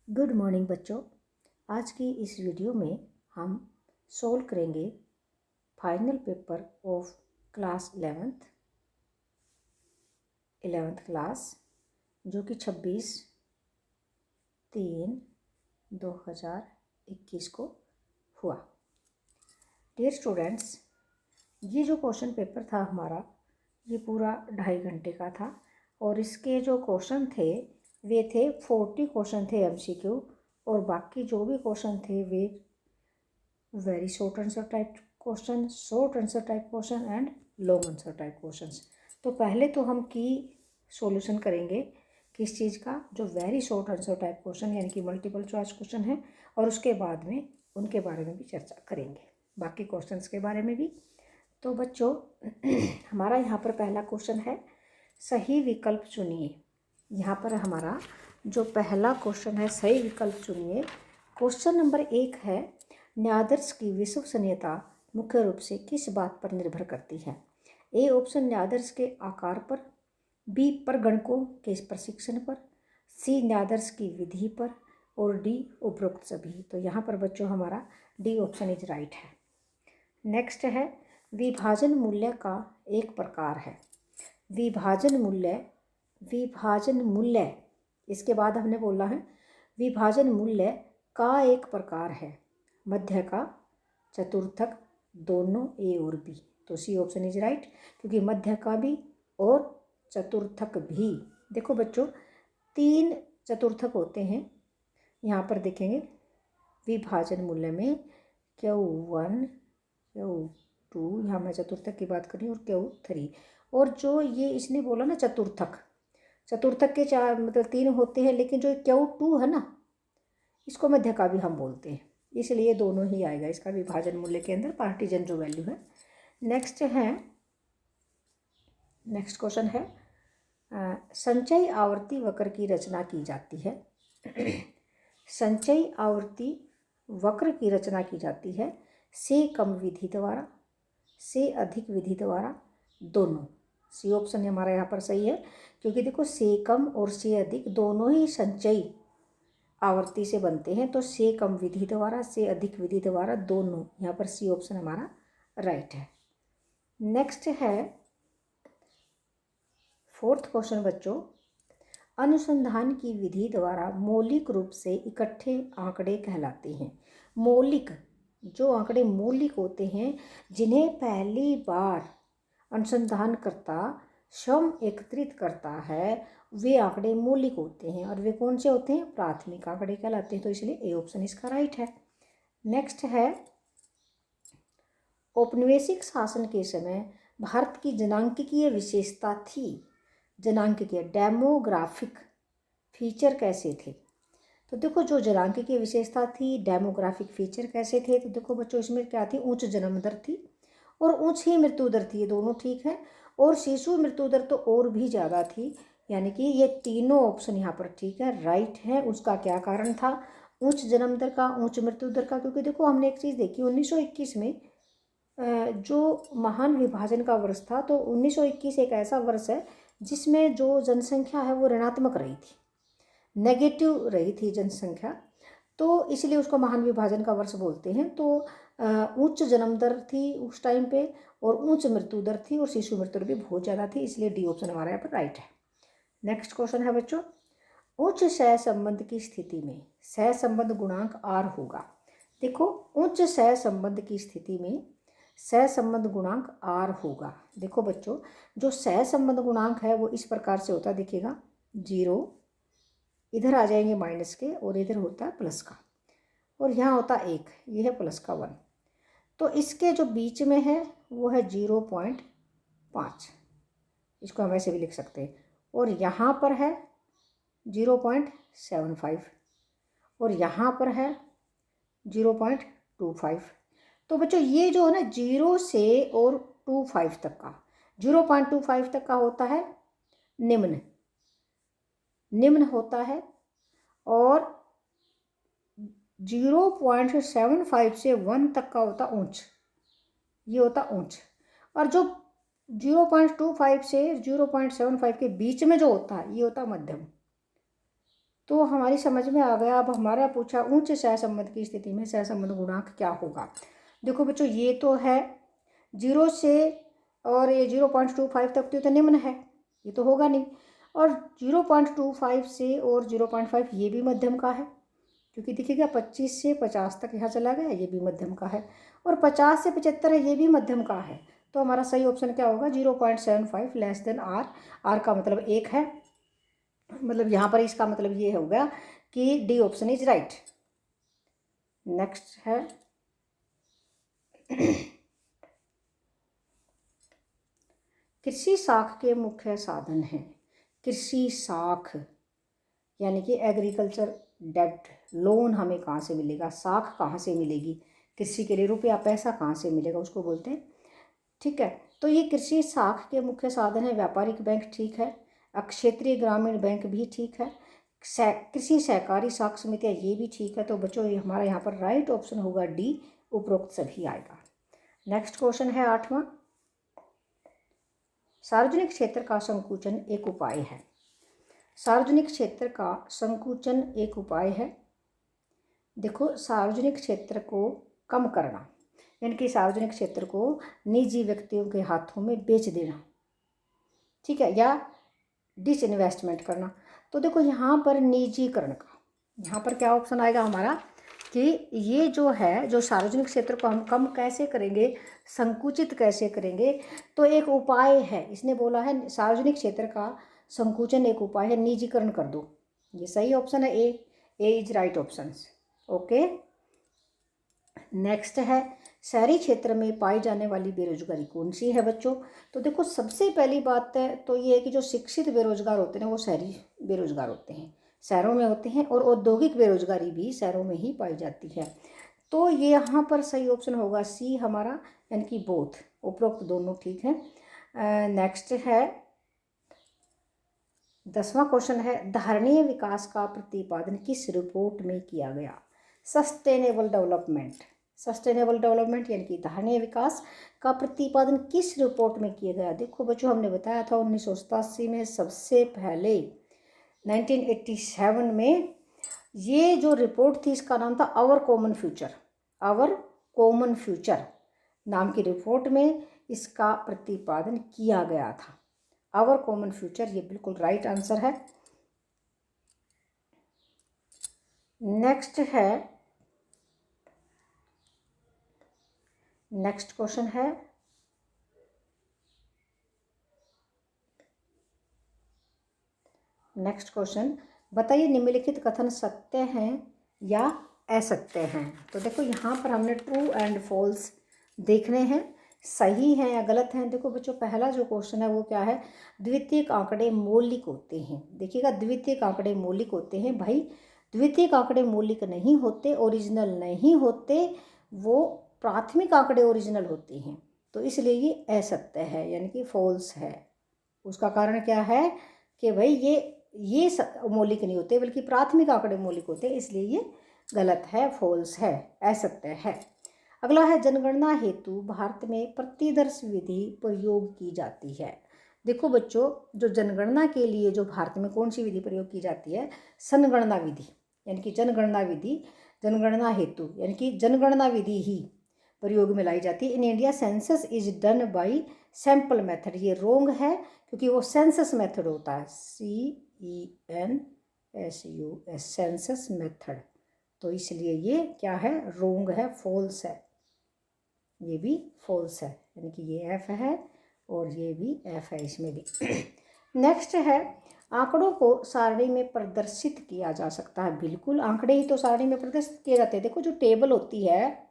Good morning बच्चों। आज की इस वीडियो में हम सोल्व करेंगे final paper of class 11th class, जो कि 26/3/2021 को हुआ। डियर स्टूडेंट्स, ये जो क्वेश्चन पेपर था हमारा, ये पूरा 2.5 घंटे का था और इसके जो क्वेश्चन थे वे थे 40 क्वेश्चन थे MCQ, और बाकी जो भी क्वेश्चन थे वे very short answer type question, short answer type question and long answer type questions. तो पहले तो हम की सॉल्यूशन करेंगे किस चीज़ का, जो very short answer type question यानी कि मल्टीपल चॉइस क्वेश्चन है, और उसके बाद में उनके बारे में भी चर्चा करेंगे, बाकी क्वेश्चंस के बारे में भी। तो बच्चों हमारा यहाँ पर पहला क्वेश्चन है, सही विकल्प चुनिए। यहाँ पर हमारा जो पहला क्वेश्चन है, सही विकल्प चुनिए। क्वेश्चन नंबर 1 है, न्यादर्स की विश्वसनीयता मुख्य रूप से किस बात पर निर्भर करती है? ए ऑप्शन न्यादर्स के आकार पर, बी परगणकों के प्रशिक्षण पर, सी न्यादर्स की विधि पर, और डी उपरोक्त सभी। तो यहाँ पर बच्चों हमारा डी ऑप्शन इज राइट है। नेक्स्ट है, विभाजन मूल्य का एक प्रकार है। विभाजन मूल्य इसके बाद हमने बोला है विभाजन मूल्य का एक प्रकार है, मध्य का, चतुर्थक, दोनों ए और बी। तो सी ऑप्शन इज राइट, क्योंकि मध्य का भी और चतुर्थक भी। देखो बच्चों, 3 चतुर्थक होते हैं। यहाँ पर देखेंगे विभाजन मूल्य में Q1, Q2, यहाँ मैं चतुर्थक की बात कर रही हूँ, और Q3। और जो ये इसने बोला ना चतुर्थक के 4 मतलब 3 होते हैं, लेकिन जो Q2 है ना, इसको मध्य का भी हम बोलते हैं, इसलिए दोनों ही आएगा इसका विभाजन मूल्य के अंदर, पार्टीजन जो वैल्यू है। नेक्स्ट क्वेश्चन है, संचयी आवर्ती वक्र की रचना की जाती है। संचयी आवर्ती वक्र की रचना की जाती है से कम विधि द्वारा, से अधिक विधि द्वारा, दोनों। सी ऑप्शन हमारा यहाँ पर सही है, क्योंकि देखो से कम और से अधिक दोनों ही संचयी आवर्ती से बनते हैं। तो से कम विधि द्वारा, से अधिक विधि द्वारा, दोनों। यहाँ पर सी ऑप्शन हमारा राइट है। नेक्स्ट है 4th क्वेश्चन बच्चों, अनुसंधान की विधि द्वारा मौलिक रूप से इकट्ठे आंकड़े कहलाते हैं। मौलिक, जो आंकड़े मौलिक होते हैं, जिन्हें पहली बार अनुसंधानकर्ता स्वयं एकत्रित करता है, वे आंकड़े मौलिक होते हैं। और वे कौन से होते हैं? प्राथमिक आंकड़े कहलाते हैं। तो इसलिए ए ऑप्शन इसका राइट है। नेक्स्ट है, औपनिवेशिक शासन के समय भारत की जनांकीय विशेषता थी। जनांकीय डेमोग्राफिक फीचर कैसे थे? तो देखो, जो जनांकीय विशेषता थी, डेमोग्राफिक फीचर कैसे थे? तो देखो बच्चों, इसमें क्या थी? उच्च जन्म दर थी और उच्च ही मृत्यु दर थी, ये दोनों ठीक है। और शिशु मृत्यु दर तो और भी ज़्यादा थी, यानी कि ये तीनों ऑप्शन यहाँ पर ठीक है, राइट है। उसका क्या कारण था? उच्च जन्म दर का, उच्च मृत्यु दर का। क्योंकि देखो, हमने एक चीज़ देखी 1921 में, जो महान विभाजन का वर्ष था, तो 1921 एक ऐसा वर्ष है जिसमें जो जनसंख्या है वो ऋणात्मक रही थी, नेगेटिव रही थी जनसंख्या, तो इसलिए उसको महान विभाजन का वर्ष बोलते हैं। तो उच्च जन्म दर थी उस टाइम पे, और उच्च मृत्यु दर थी, और शिशु मृत्यु दर भी बहुत ज़्यादा थी, इसलिए डी ऑप्शन हमारा यहाँ पर राइट है। नेक्स्ट क्वेश्चन है बच्चों, उच्च सहसंबंध की स्थिति में सहसंबंध गुणांक R होगा। देखो, उच्च सहसंबंध की स्थिति में सहसंबंध गुणांक R होगा। देखो बच्चों, जो सहसंबंध गुणांक है वो इस प्रकार से होता दिखेगा, 0, इधर आ जाएंगे माइनस के, और इधर होता है प्लस का, और यहाँ होता 1, ये है प्लस का 1। तो इसके जो बीच में है वो है 0.5, इसको हम ऐसे भी लिख सकते हैं। और यहाँ पर है 0.75, और यहाँ पर है 0.25। तो बच्चों, ये जो है ना 0 से और 25 तक का, 0.25 तक का होता है निम्न होता है, और 0.75 से 1 तक का होता उच्च, ये होता उच्च। और जो 0.25 से 0.75 के बीच में जो होता है, ये होता मध्यम। तो हमारी समझ में आ गया। अब हमारा पूछा ऊंचे सहसंबंध की स्थिति में सहसंबंध गुणांक क्या होगा। देखो बच्चों, ये तो है 0 से और ये 0.25 तक तो निम्न है, ये तो होगा नहीं। और 0.25 से और 0.5 ये भी मध्यम का है, क्योंकि देखिएगा 25 से 50 तक यहाँ चला गया, ये भी मध्यम का है। और 50 से 75 है, ये भी मध्यम का है। तो हमारा सही ऑप्शन क्या होगा, 0.75 लेस देन आर। आर का मतलब 1 है, मतलब यहाँ पर इसका मतलब ये होगा कि D option is right. Next है कृषि साख के मुख्य साधन हैं। कृषि साख यानी कि एग्रीकल्चर डेब्ट, लोन हमें कहाँ से मिलेगा, साख कहाँ से मिलेगी, कृषि के लिए रुपया पैसा कहाँ से मिलेगा, उसको बोलते हैं। ठीक है, तो ये कृषि साख के मुख्य साधन है। व्यापारिक बैंक ठीक है, क्षेत्रीय ग्रामीण बैंक भी ठीक है, कृषि सहकारी साख समितियाँ ये भी ठीक है। तो बच्चों ये हमारा यहाँ पर राइट ऑप्शन होगा डी, उपरोक्त सभी आएगा। नेक्स्ट क्वेश्चन है 8वां, सार्वजनिक क्षेत्र का संकुचन एक उपाय है। सार्वजनिक क्षेत्र का संकुचन एक उपाय है। देखो, सार्वजनिक क्षेत्र को कम करना, यानी कि सार्वजनिक क्षेत्र को निजी व्यक्तियों के हाथों में बेच देना, ठीक है, या डिसइन्वेस्टमेंट करना। तो देखो यहाँ पर निजीकरण का, यहाँ पर क्या ऑप्शन आएगा हमारा कि ये जो है, जो सार्वजनिक क्षेत्र को हम कम कैसे करेंगे, संकुचित कैसे करेंगे, तो एक उपाय है। इसने बोला है सार्वजनिक क्षेत्र का संकुचन एक उपाय है, निजीकरण कर दो। ये सही ऑप्शन है, A is right option. Okay, next है शहरी क्षेत्र में पाई जाने वाली बेरोजगारी कौन सी है बच्चों। तो देखो, सबसे पहली बात है तो ये है कि जो शिक्षित बेरोजगार होते हैं वो शहरी बेरोजगार होते हैं, शहरों में होते हैं, और औद्योगिक बेरोजगारी भी शहरों में ही पाई जाती है। तो ये यहाँ पर सही ऑप्शन होगा सी हमारा, यानी कि बोथ, उपरोक्त दोनों ठीक है। नेक्स्ट है 10वां क्वेश्चन है, धारणीय विकास का प्रतिपादन किस रिपोर्ट में किया गया। सस्टेनेबल डेवलपमेंट यानी कि धारणीय विकास का प्रतिपादन किस रिपोर्ट में किया गया। देखो बच्चों, हमने बताया था 1987 में सबसे पहले 1987 में ये जो रिपोर्ट थी इसका नाम था आवर कॉमन फ्यूचर नाम की रिपोर्ट में इसका प्रतिपादन किया गया था। आवर कॉमन फ्यूचर, ये बिल्कुल राइट आंसर है। नेक्स्ट क्वेश्चन है बताइए निम्नलिखित कथन सत्य हैं या असत्य हैं। तो देखो यहाँ पर हमने ट्रू एंड फॉल्स देखने हैं, सही हैं या गलत हैं। देखो बच्चों, पहला जो क्वेश्चन है वो क्या है, द्वितीयक आंकड़े मौलिक होते हैं। देखिएगा, द्वितीयक आंकड़े मौलिक होते हैं। भाई, द्वितीयक आंकड़े मौलिक नहीं होते, ओरिजिनल नहीं होते, वो प्राथमिक आंकड़े ओरिजिनल होते हैं। तो इसलिए ये असत्य है, यानी कि फॉल्स है। उसका कारण क्या है कि भाई ये मौलिक नहीं होते, बल्कि प्राथमिक आंकड़े मौलिक होते हैं, इसलिए ये गलत है, फॉल्स है, असत्य है। अगला है, जनगणना हेतु भारत में प्रतिदर्श विधि प्रयोग की जाती है। देखो बच्चों, जो जनगणना के लिए जो भारत में कौन सी विधि प्रयोग की जाती है, संगणना विधि, यानी कि जनगणना विधि, जनगणना हेतु यानी कि जनगणना विधि ही प्रयोग में लाई जाती है। In India census is done by sample method, ये रोंग है क्योंकि वो सेंसस मेथड होता है, CENSUS, सेंसस मेथड। तो इसलिए ये क्या है, रोंग है, फॉल्स है, ये भी फॉल्स है, यानी कि ये एफ है और ये भी एफ है, इसमें भी। नेक्स्ट है, आंकड़ों को सारणी में प्रदर्शित किया जा सकता है। बिल्कुल, आंकड़े ही तो सारणी में प्रदर्शित किए जाते हैं। देखो, जो टेबल होती है,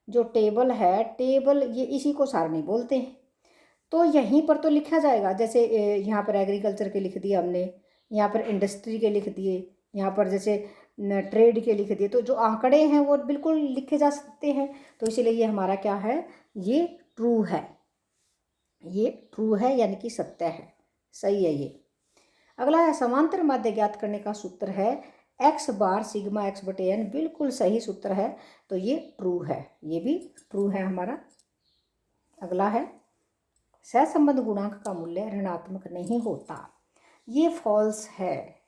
जो टेबल है, टेबल ये इसी को सारणी बोलते हैं। तो यहीं पर तो लिखा जाएगा, जैसे यहाँ पर एग्रीकल्चर के लिख दिए हमने, यहाँ पर इंडस्ट्री के लिख दिए, यहाँ पर जैसे ट्रेड के लिख दिए। तो जो आंकड़े हैं वो बिल्कुल लिखे जा सकते हैं। तो इसीलिए ये हमारा क्या है, ये ट्रू है, ये ट्रू है, यानी कि सत्य है, सही है ये। अगला है, समांतर माध्य ज्ञात करने का सूत्र है x बार सिग्मा x/n, बिल्कुल सही सूत्र है, तो ये ट्रू है, ये भी ट्रू है हमारा। अगला है, सहसंबंध गुणांक का मूल्य ऋणात्मक नहीं होता, ये फॉल्स है।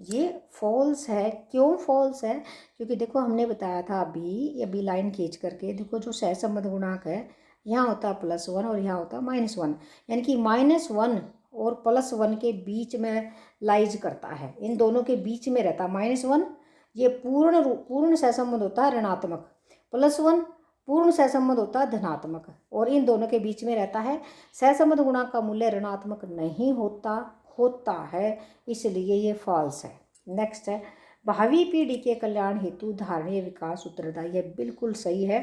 ये फॉल्स है। क्यों फॉल्स है? क्योंकि देखो हमने बताया था अभी लाइन खींच करके, देखो जो सहसंबंध गुणांक है यहाँ होता है +1 और यहाँ होता है -1, यानी कि -1 और +1 के बीच में लाइज करता है, इन दोनों के बीच में रहता है -1। ये पूर्ण सहसंबंध होता है ऋणात्मक, +1 पूर्ण सहसंबंध होता है धनात्मक, और इन दोनों के बीच में रहता है। सहसंबंध गुणांक का मूल्य ऋणात्मक नहीं होता है, इसलिए ये फॉल्स है। नेक्स्ट है, भावी पीढ़ी के कल्याण हेतु धारणीय विकास उत्तरदायी है। बिल्कुल सही है,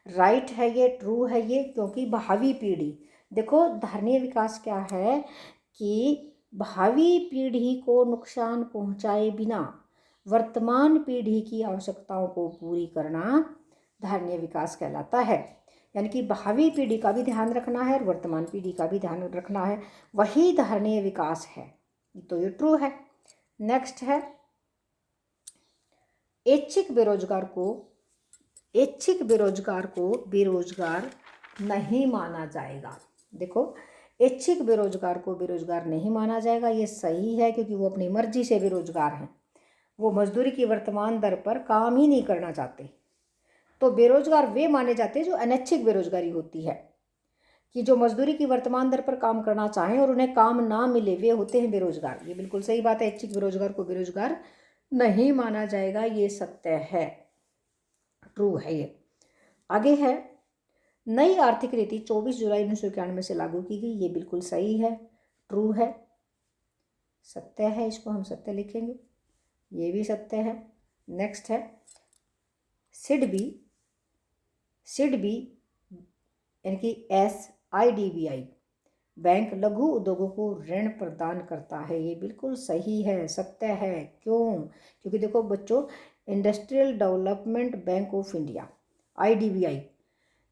राइट है ये, ट्रू है ये, क्योंकि भावी पीढ़ी, देखो धारणीय विकास क्या है कि भावी पीढ़ी को नुकसान पहुंचाए बिना वर्तमान पीढ़ी की आवश्यकताओं को पूरी करना धारणीय विकास कहलाता है। यानी कि भावी पीढ़ी का भी ध्यान रखना है और वर्तमान पीढ़ी का भी ध्यान रखना है, वही धारणीय विकास है, तो ये ट्रू है। नेक्स्ट है, ऐच्छिक बेरोजगार को बेरोजगार नहीं माना जाएगा। देखो, ऐच्छिक बेरोजगार को बेरोजगार नहीं माना जाएगा, ये सही है, क्योंकि वो अपनी मर्जी से बेरोजगार हैं, वो मजदूरी की वर्तमान दर पर काम ही नहीं करना चाहते। तो बेरोजगार वे माने जाते हैं जो अनैच्छिक बेरोजगारी होती है, कि जो मजदूरी की वर्तमान दर पर काम करना चाहें और उन्हें काम ना मिले, वे होते हैं बेरोजगार। ये बिल्कुल सही बात है, ऐच्छिक बेरोजगार को बेरोजगार नहीं माना जाएगा, ये सत्य है, ट्रू है ये। आगे है, नई आर्थिक नीति 24 जुलाई 1991 से लागू की गई। ये बिल्कुल सही है, ट्रू है, सत्य है, इसको हम सत्य लिखेंगे, ये भी सत्य है। नेक्स्ट है, सिडबी यानी कि SIDBI बैंक लघु उद्योगों को ऋण प्रदान करता है। ये बिल्कुल सही है, सत्य है। क्यों? क्योंकि देखो बच्चों, industrial development bank of India IDBI,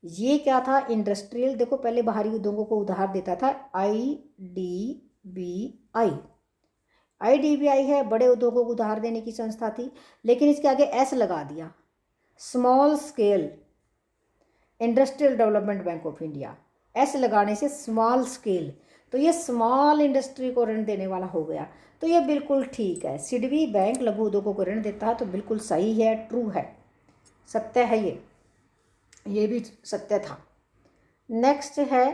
ये क्या था? इंडस्ट्रियल, देखो पहले बाहरी उद्योगों को उधार देता था IDBI है, बड़े उद्योगों को उधार देने की संस्था थी, लेकिन इसके आगे S लगा दिया, small scale industrial development bank of India, S लगाने से स्मॉल स्केल, तो ये स्मॉल इंडस्ट्री को ऋण देने वाला हो गया, तो ये बिल्कुल ठीक है। सिडबी बैंक लघु उद्योगों को ऋण देता है, तो बिल्कुल सही है, ट्रू है, सत्य है, ये भी सत्य था। नेक्स्ट है,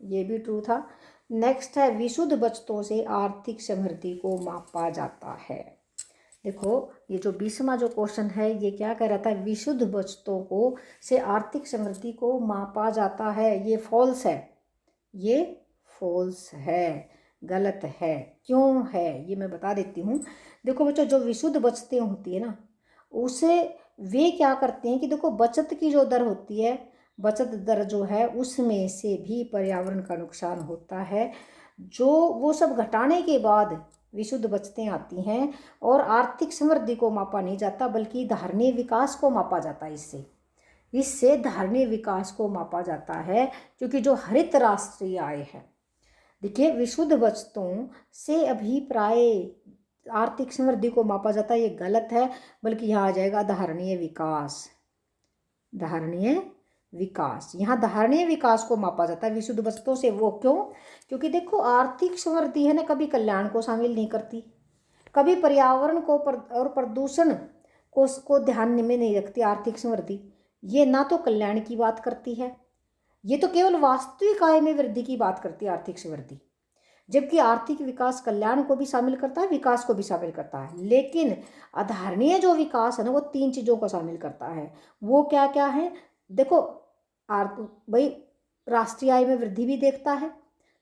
ये भी ट्रू था। नेक्स्ट है, विशुद्ध बचतों से आर्थिक समृद्धि को मापा जाता है। देखो, ये जो 20वां जो क्वेश्चन है, ये क्या कह रहा था? विशुद्ध बचतों को से आर्थिक समृद्धि को मापा जाता है। ये फॉल्स है, ये फॉल्स है, गलत है। क्यों है ये मैं बता देती हूँ। देखो बच्चों, जो विशुद्ध बचतें होती है ना, उसे वे क्या करते हैं कि देखो, बचत की जो दर होती है, बचत दर जो है, उसमें से भी पर्यावरण का नुकसान होता है, जो वो सब घटाने के बाद विशुद्ध बचतें आती हैं, और आर्थिक समृद्धि को मापा नहीं जाता, बल्कि धारणीय विकास को मापा जाता है। इससे धारणीय विकास को मापा जाता है, क्योंकि जो हरित राष्ट्रीय आय है, देखिए, विशुद्ध बचतों से अभिप्राय आर्थिक समृद्धि को मापा जाता है, ये गलत है, बल्कि यहाँ आ जाएगा धारणीय विकास। धारणीय विकास, यहाँ धारणीय विकास को मापा जाता है विशुद्ध बचतों से। वो क्यों? क्योंकि देखो, आर्थिक समृद्धि है ना, कभी कल्याण को शामिल नहीं करती, कभी पर्यावरण को और प्रदूषण को ध्यान में नहीं रखती। आर्थिक समृद्धि ये ना तो कल्याण की बात करती है, ये तो केवल वास्तविक आय में वृद्धि की बात करती है आर्थिक समृद्धि, जबकि आर्थिक विकास कल्याण को भी शामिल करता है, विकास को भी शामिल करता है। लेकिन अधारणीय जो विकास है ना, वो 3 चीज़ों को शामिल करता है। वो क्या क्या है? देखो, भाई, राष्ट्रीय आय में वृद्धि भी देखता है,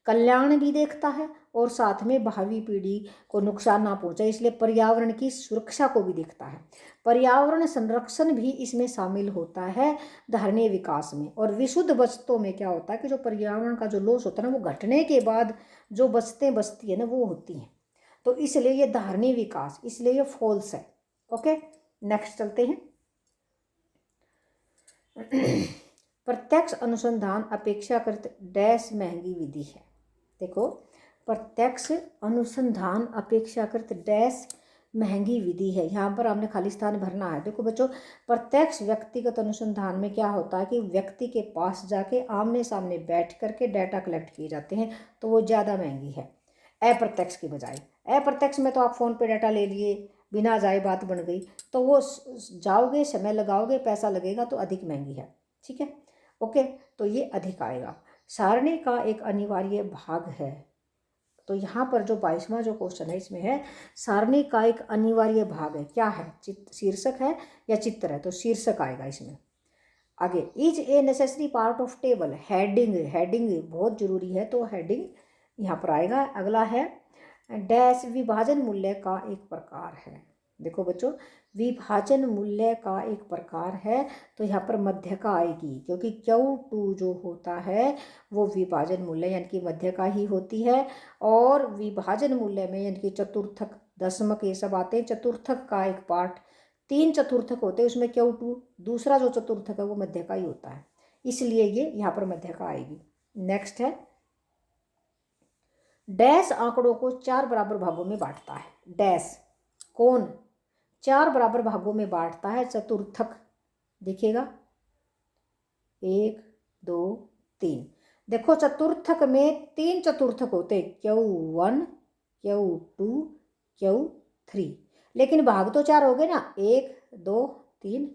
कल्याण भी देखता है, और साथ में भावी पीढ़ी को नुकसान ना पहुंचे, इसलिए पर्यावरण की सुरक्षा को भी देखता है। पर्यावरण संरक्षण भी इसमें शामिल होता है धारणीय विकास में। और विशुद्ध बचतों में क्या होता है कि जो पर्यावरण का जो लॉस होता है ना, वो घटने के बाद जो बचतें बचती है ना, वो होती हैं। तो इसलिए ये धारणीय विकास, इसलिए ये फॉल्स है। ओके, नेक्स्ट चलते हैं। प्रत्यक्ष अनुसंधान अपेक्षाकृत डैश महंगी विधि है। देखो, प्रत्यक्ष अनुसंधान अपेक्षाकृत डैश महंगी विधि है। यहाँ पर आपने खाली स्थान भरना है। देखो बच्चों, प्रत्यक्ष व्यक्तिगत अनुसंधान में क्या होता है कि व्यक्ति के पास जाके आमने सामने बैठ करके डाटा कलेक्ट किए जाते हैं, तो वो ज़्यादा महंगी है। अप्रत्यक्ष की बजाय। अप्रत्यक्ष में तो आप फ़ोन पे डाटा ले लिए, बिना जाए बात बन गई, तो वो जाओगे, समय लगाओगे, पैसा लगेगा, तो अधिक महंगी है। ठीक है, ओके, तो ये अधिक आएगा। सारणी का एक अनिवार्य भाग है। तो यहाँ पर जो 22वां जो क्वेश्चन है इसमें है सारणी का एक अनिवार्य भाग है। क्या है? शीर्षक है या चित्र है? तो शीर्षक आएगा इसमें। आगे, is a necessary part of table. Heading, heading बहुत जरूरी है, तो हेडिंग यहाँ पर आएगा। अगला है डैश विभाजन मूल्य का एक प्रकार है। देखो बच्चों, विभाजन मूल्य का एक प्रकार है, तो यहाँ पर मध्यका आएगी, क्योंकि Q2 जो होता है वो विभाजन मूल्य यानी कि मध्यका ही होती है। और विभाजन मूल्य में यानी कि चतुर्थक, दशमक, ये सब आते हैं। चतुर्थक का एक पार्ट, 3 चतुर्थक होते हैं, उसमें Q2 दूसरा जो चतुर्थक है वो मध्यका ही होता है, इसलिए ये यहाँ पर मध्यका आएगी। नेक्स्ट है डैश आंकड़ों को 4 बराबर भागों में बांटता है। डैश कौन 4 बराबर भागों में बांटता है? चतुर्थक। देखिएगा 1 2 3। देखो चतुर्थक में 3 चतुर्थक होते हैं, Q1 Q2 Q3, लेकिन भाग तो 4 हो गए ना, 1 2 3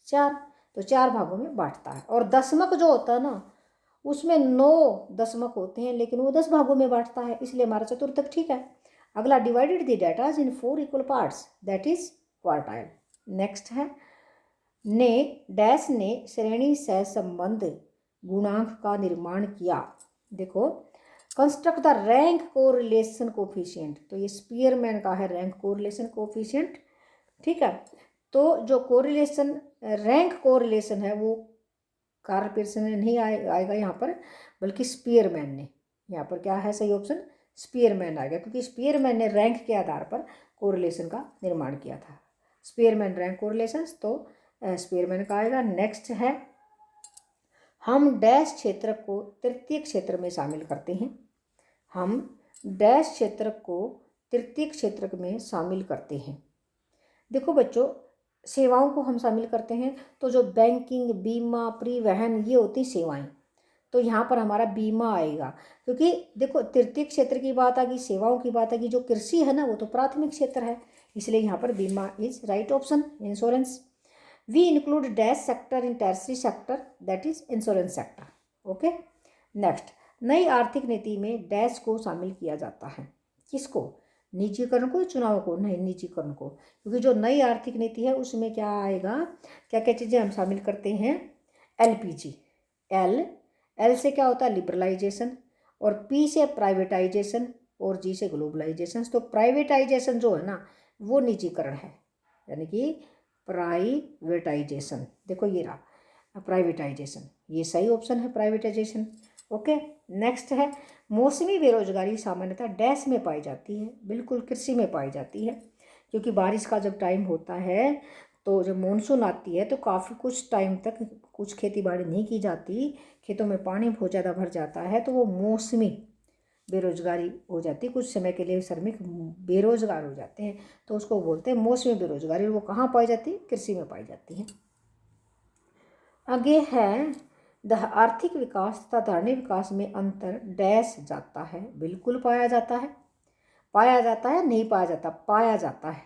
4, तो 4 भागों में बांटता है। और दशमक जो होता है ना, उसमें 9 दशमक होते हैं, लेकिन वो 10 भागों में बांटता है, इसलिए हमारा चतुर्थक ठीक है। अगला, divided the data in 4 equal parts, that is quartile. Next है ने डैश ने श्रेणी सह संबंध गुणांक का निर्माण किया। देखो, construct the rank correlation coefficient, तो ये स्पीयरमैन का है रैंक कोरिलेशन कोफिशिएंट। ठीक है, तो जो कोरिलेशन रैंक कोरिलेशन है वो कार्ल पियर्सन ने नहीं आएगा यहाँ पर, बल्कि स्पीयरमैन ने। यहाँ पर क्या है सही ऑप्शन? स्पीयरमैन आएगा, क्योंकि स्पीयरमैन ने रैंक के आधार पर कोरिलेशन का निर्माण किया था। स्पीयरमैन रैंक कोरिलेशंस, तो स्पीयरमैन का आएगा। नेक्स्ट है हम डैश क्षेत्र को तृतीय क्षेत्र में शामिल करते हैं। हम डैश क्षेत्र को तृतीय क्षेत्र में शामिल करते हैं। देखो बच्चों, सेवाओं को हम शामिल करते हैं, तो जो बैंकिंग, बीमा, परिवहन, ये होती सेवाएं, तो यहाँ पर हमारा बीमा आएगा। क्योंकि देखो तृतीय क्षेत्र की बात आ गई, सेवाओं की बात आ गई, जो कृषि है ना वो तो प्राथमिक क्षेत्र है, इसलिए यहाँ पर बीमा is right option. Insurance, we include dash sector in tertiary sector, that is insurance sector. Okay, next, नई आर्थिक नीति में डैश को शामिल किया जाता है। किसको? निजीकरण को, चुनाव को? नहीं, निजीकरण को, क्योंकि जो नई आर्थिक नीति है उसमें क्या आएगा, क्या क्या चीज़ें हम शामिल करते हैं? LPG, एल से क्या होता है? लिबरलाइजेशन, और P से प्राइवेटाइजेशन, और G से ग्लोबलाइजेशन। तो प्राइवेटाइजेशन जो है ना वो निजीकरण है, यानी कि प्राइवेटाइजेशन। देखो ये रहा प्राइवेटाइजेशन, ये सही ऑप्शन है प्राइवेटाइजेशन। ओके, नेक्स्ट है मौसमी बेरोजगारी सामान्यतः डैश में पाई जाती है। बिल्कुल कृषि में पाई जाती है, क्योंकि बारिश का जब टाइम होता है तो जब मानसून आती है तो काफ़ी कुछ टाइम तक कुछ खेती बाड़ी नहीं की जाती, खेतों में पानी बहुत ज़्यादा भर जाता है, तो वो मौसमी बेरोजगारी हो जाती है। कुछ समय के लिए श्रमिक बेरोजगार हो जाते हैं, तो उसको बोलते हैं मौसमी बेरोजगारी। वो कहाँ पाई जाती है? कृषि में पाई जाती है। आगे है आर्थिक विकास तथा धारणीय विकास में अंतर डैश जाता है। बिल्कुल पाया जाता है, पाया जाता है, नहीं पाया जाता, पाया जाता है।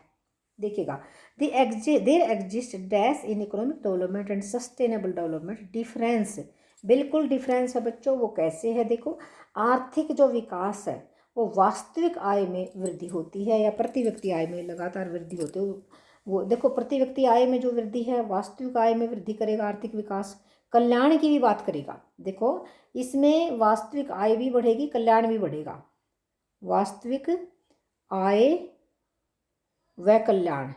देखिएगा, there exist dash in economic development and sustainable development difference. बिल्कुल डिफरेंस है बच्चों। वो कैसे है? देखो, आर्थिक जो विकास है वो वास्तविक आय में वृद्धि होती है या प्रति व्यक्ति आय में लगातार वृद्धि होती है। वो देखो, प्रति व्यक्ति आय में जो वृद्धि है वास्तविक आय में वृद्धि करेगा आर्थिक विकास। कल्याण की भी बात करेगा। देखो, इसमें वास्तविक आय भी बढ़ेगी, कल्याण भी बढ़ेगा। वास्तविक आय व कल्याण,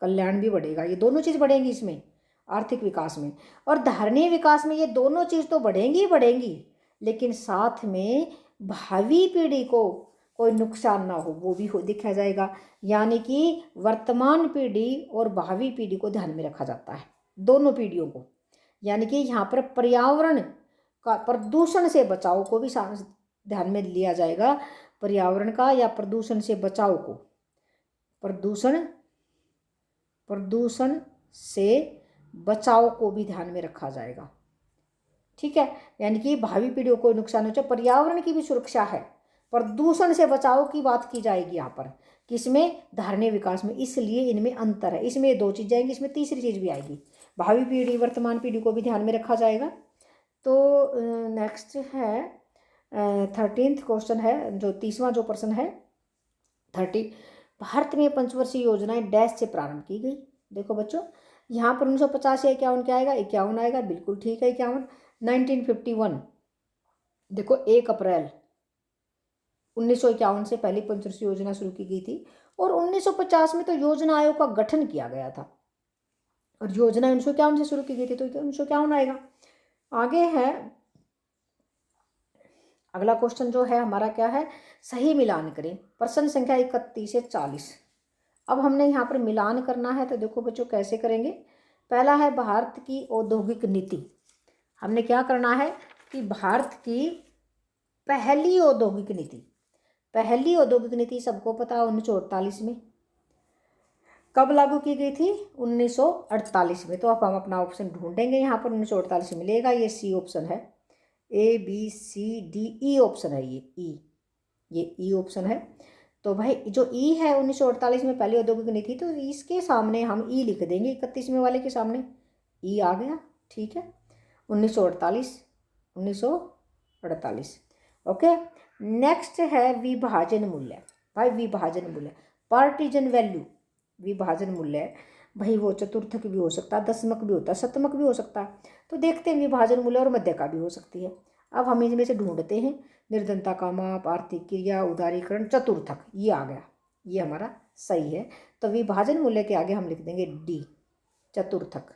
कल्याण भी बढ़ेगा, ये दोनों चीज़ बढ़ेंगी इसमें आर्थिक विकास में। और धारणीय विकास में ये दोनों चीज़ तो बढ़ेंगी ही बढ़ेंगी, लेकिन साथ में भावी पीढ़ी को कोई नुकसान ना हो वो भी देखा जाएगा। यानी कि वर्तमान पीढ़ी और भावी पीढ़ी को ध्यान में रखा जाता है, दोनों पीढ़ियों को। यानी कि यहाँ पर पर्यावरण का, प्रदूषण से बचाव को भी ध्यान में लिया जाएगा। पर्यावरण का या प्रदूषण से बचाव को, प्रदूषण से बचाव को भी ध्यान में रखा जाएगा। ठीक है, यानी कि भावी पीढ़ियों को नुकसान हो चाहे पर्यावरण की भी सुरक्षा है, प्रदूषण से बचाव की बात की जाएगी यहाँ पर, किसमें, धारणीय विकास में। इसलिए इनमें अंतर है, इसमें 2 चीज़ आएंगी, इसमें तीसरी चीज़ भी आएगी, भावी पीढ़ी वर्तमान पीढ़ी को भी ध्यान में रखा जाएगा। तो नेक्स्ट है 13th क्वेश्चन है, जो 30वां जो प्रश्न है 30, भारत में पंचवर्षीय योजनाएं डैश से प्रारंभ की गई। देखो बच्चों, यहाँ पर 1950 या 51 क्या आएगा, 51 आएगा, बिल्कुल ठीक है 51। 1951 देखो 1 अप्रैल 1951 से पहली पंचवर्षीय योजना शुरू की गई थी, और 1950 में तो योजना आयोग का गठन किया गया था, और योजना 1951 से शुरू की गई थी, तो 1951 आएगा। आगे है अगला क्वेश्चन जो है हमारा क्या है, सही मिलान करें, प्रश्न संख्या 31 से 40। अब हमने यहाँ पर मिलान करना है, तो देखो बच्चों कैसे करेंगे। पहला है भारत की औद्योगिक नीति, हमने क्या करना है कि भारत की पहली औद्योगिक नीति सबको पता है 1948 में। कब लागू की गई थी, 1948 में। तो अब हम अपना ऑप्शन ढूंढेंगे, यहाँ पर 1948 मिलेगा, ये सी ऑप्शन है, ABCDE ऑप्शन है, ये ई ऑप्शन है। तो भाई जो ई है 1948 में पहली औद्योगिक नीति, तो इसके सामने हम ई लिख देंगे, 31वें वाले के सामने ई आ गया, ठीक है। 1948 ओके। नेक्स्ट है विभाजन मूल्य। भाई विभाजन मूल्य, पार्टीजन वैल्यू, विभाजन मूल्य भाई वो चतुर्थक भी हो सकता है, दशमक भी होता है, शतमक भी हो सकता है। तो देखते हैं विभाजन मूल्य, और मध्य का भी हो सकती है। अब हम इनमें से ढूंढते हैं, निर्धनता का माप, आर्थिक क्रिया, उदारीकरण, चतुर्थक, ये आ गया, ये हमारा सही है। तो विभाजन मूल्य के आगे हम लिख देंगे डी, चतुर्थक,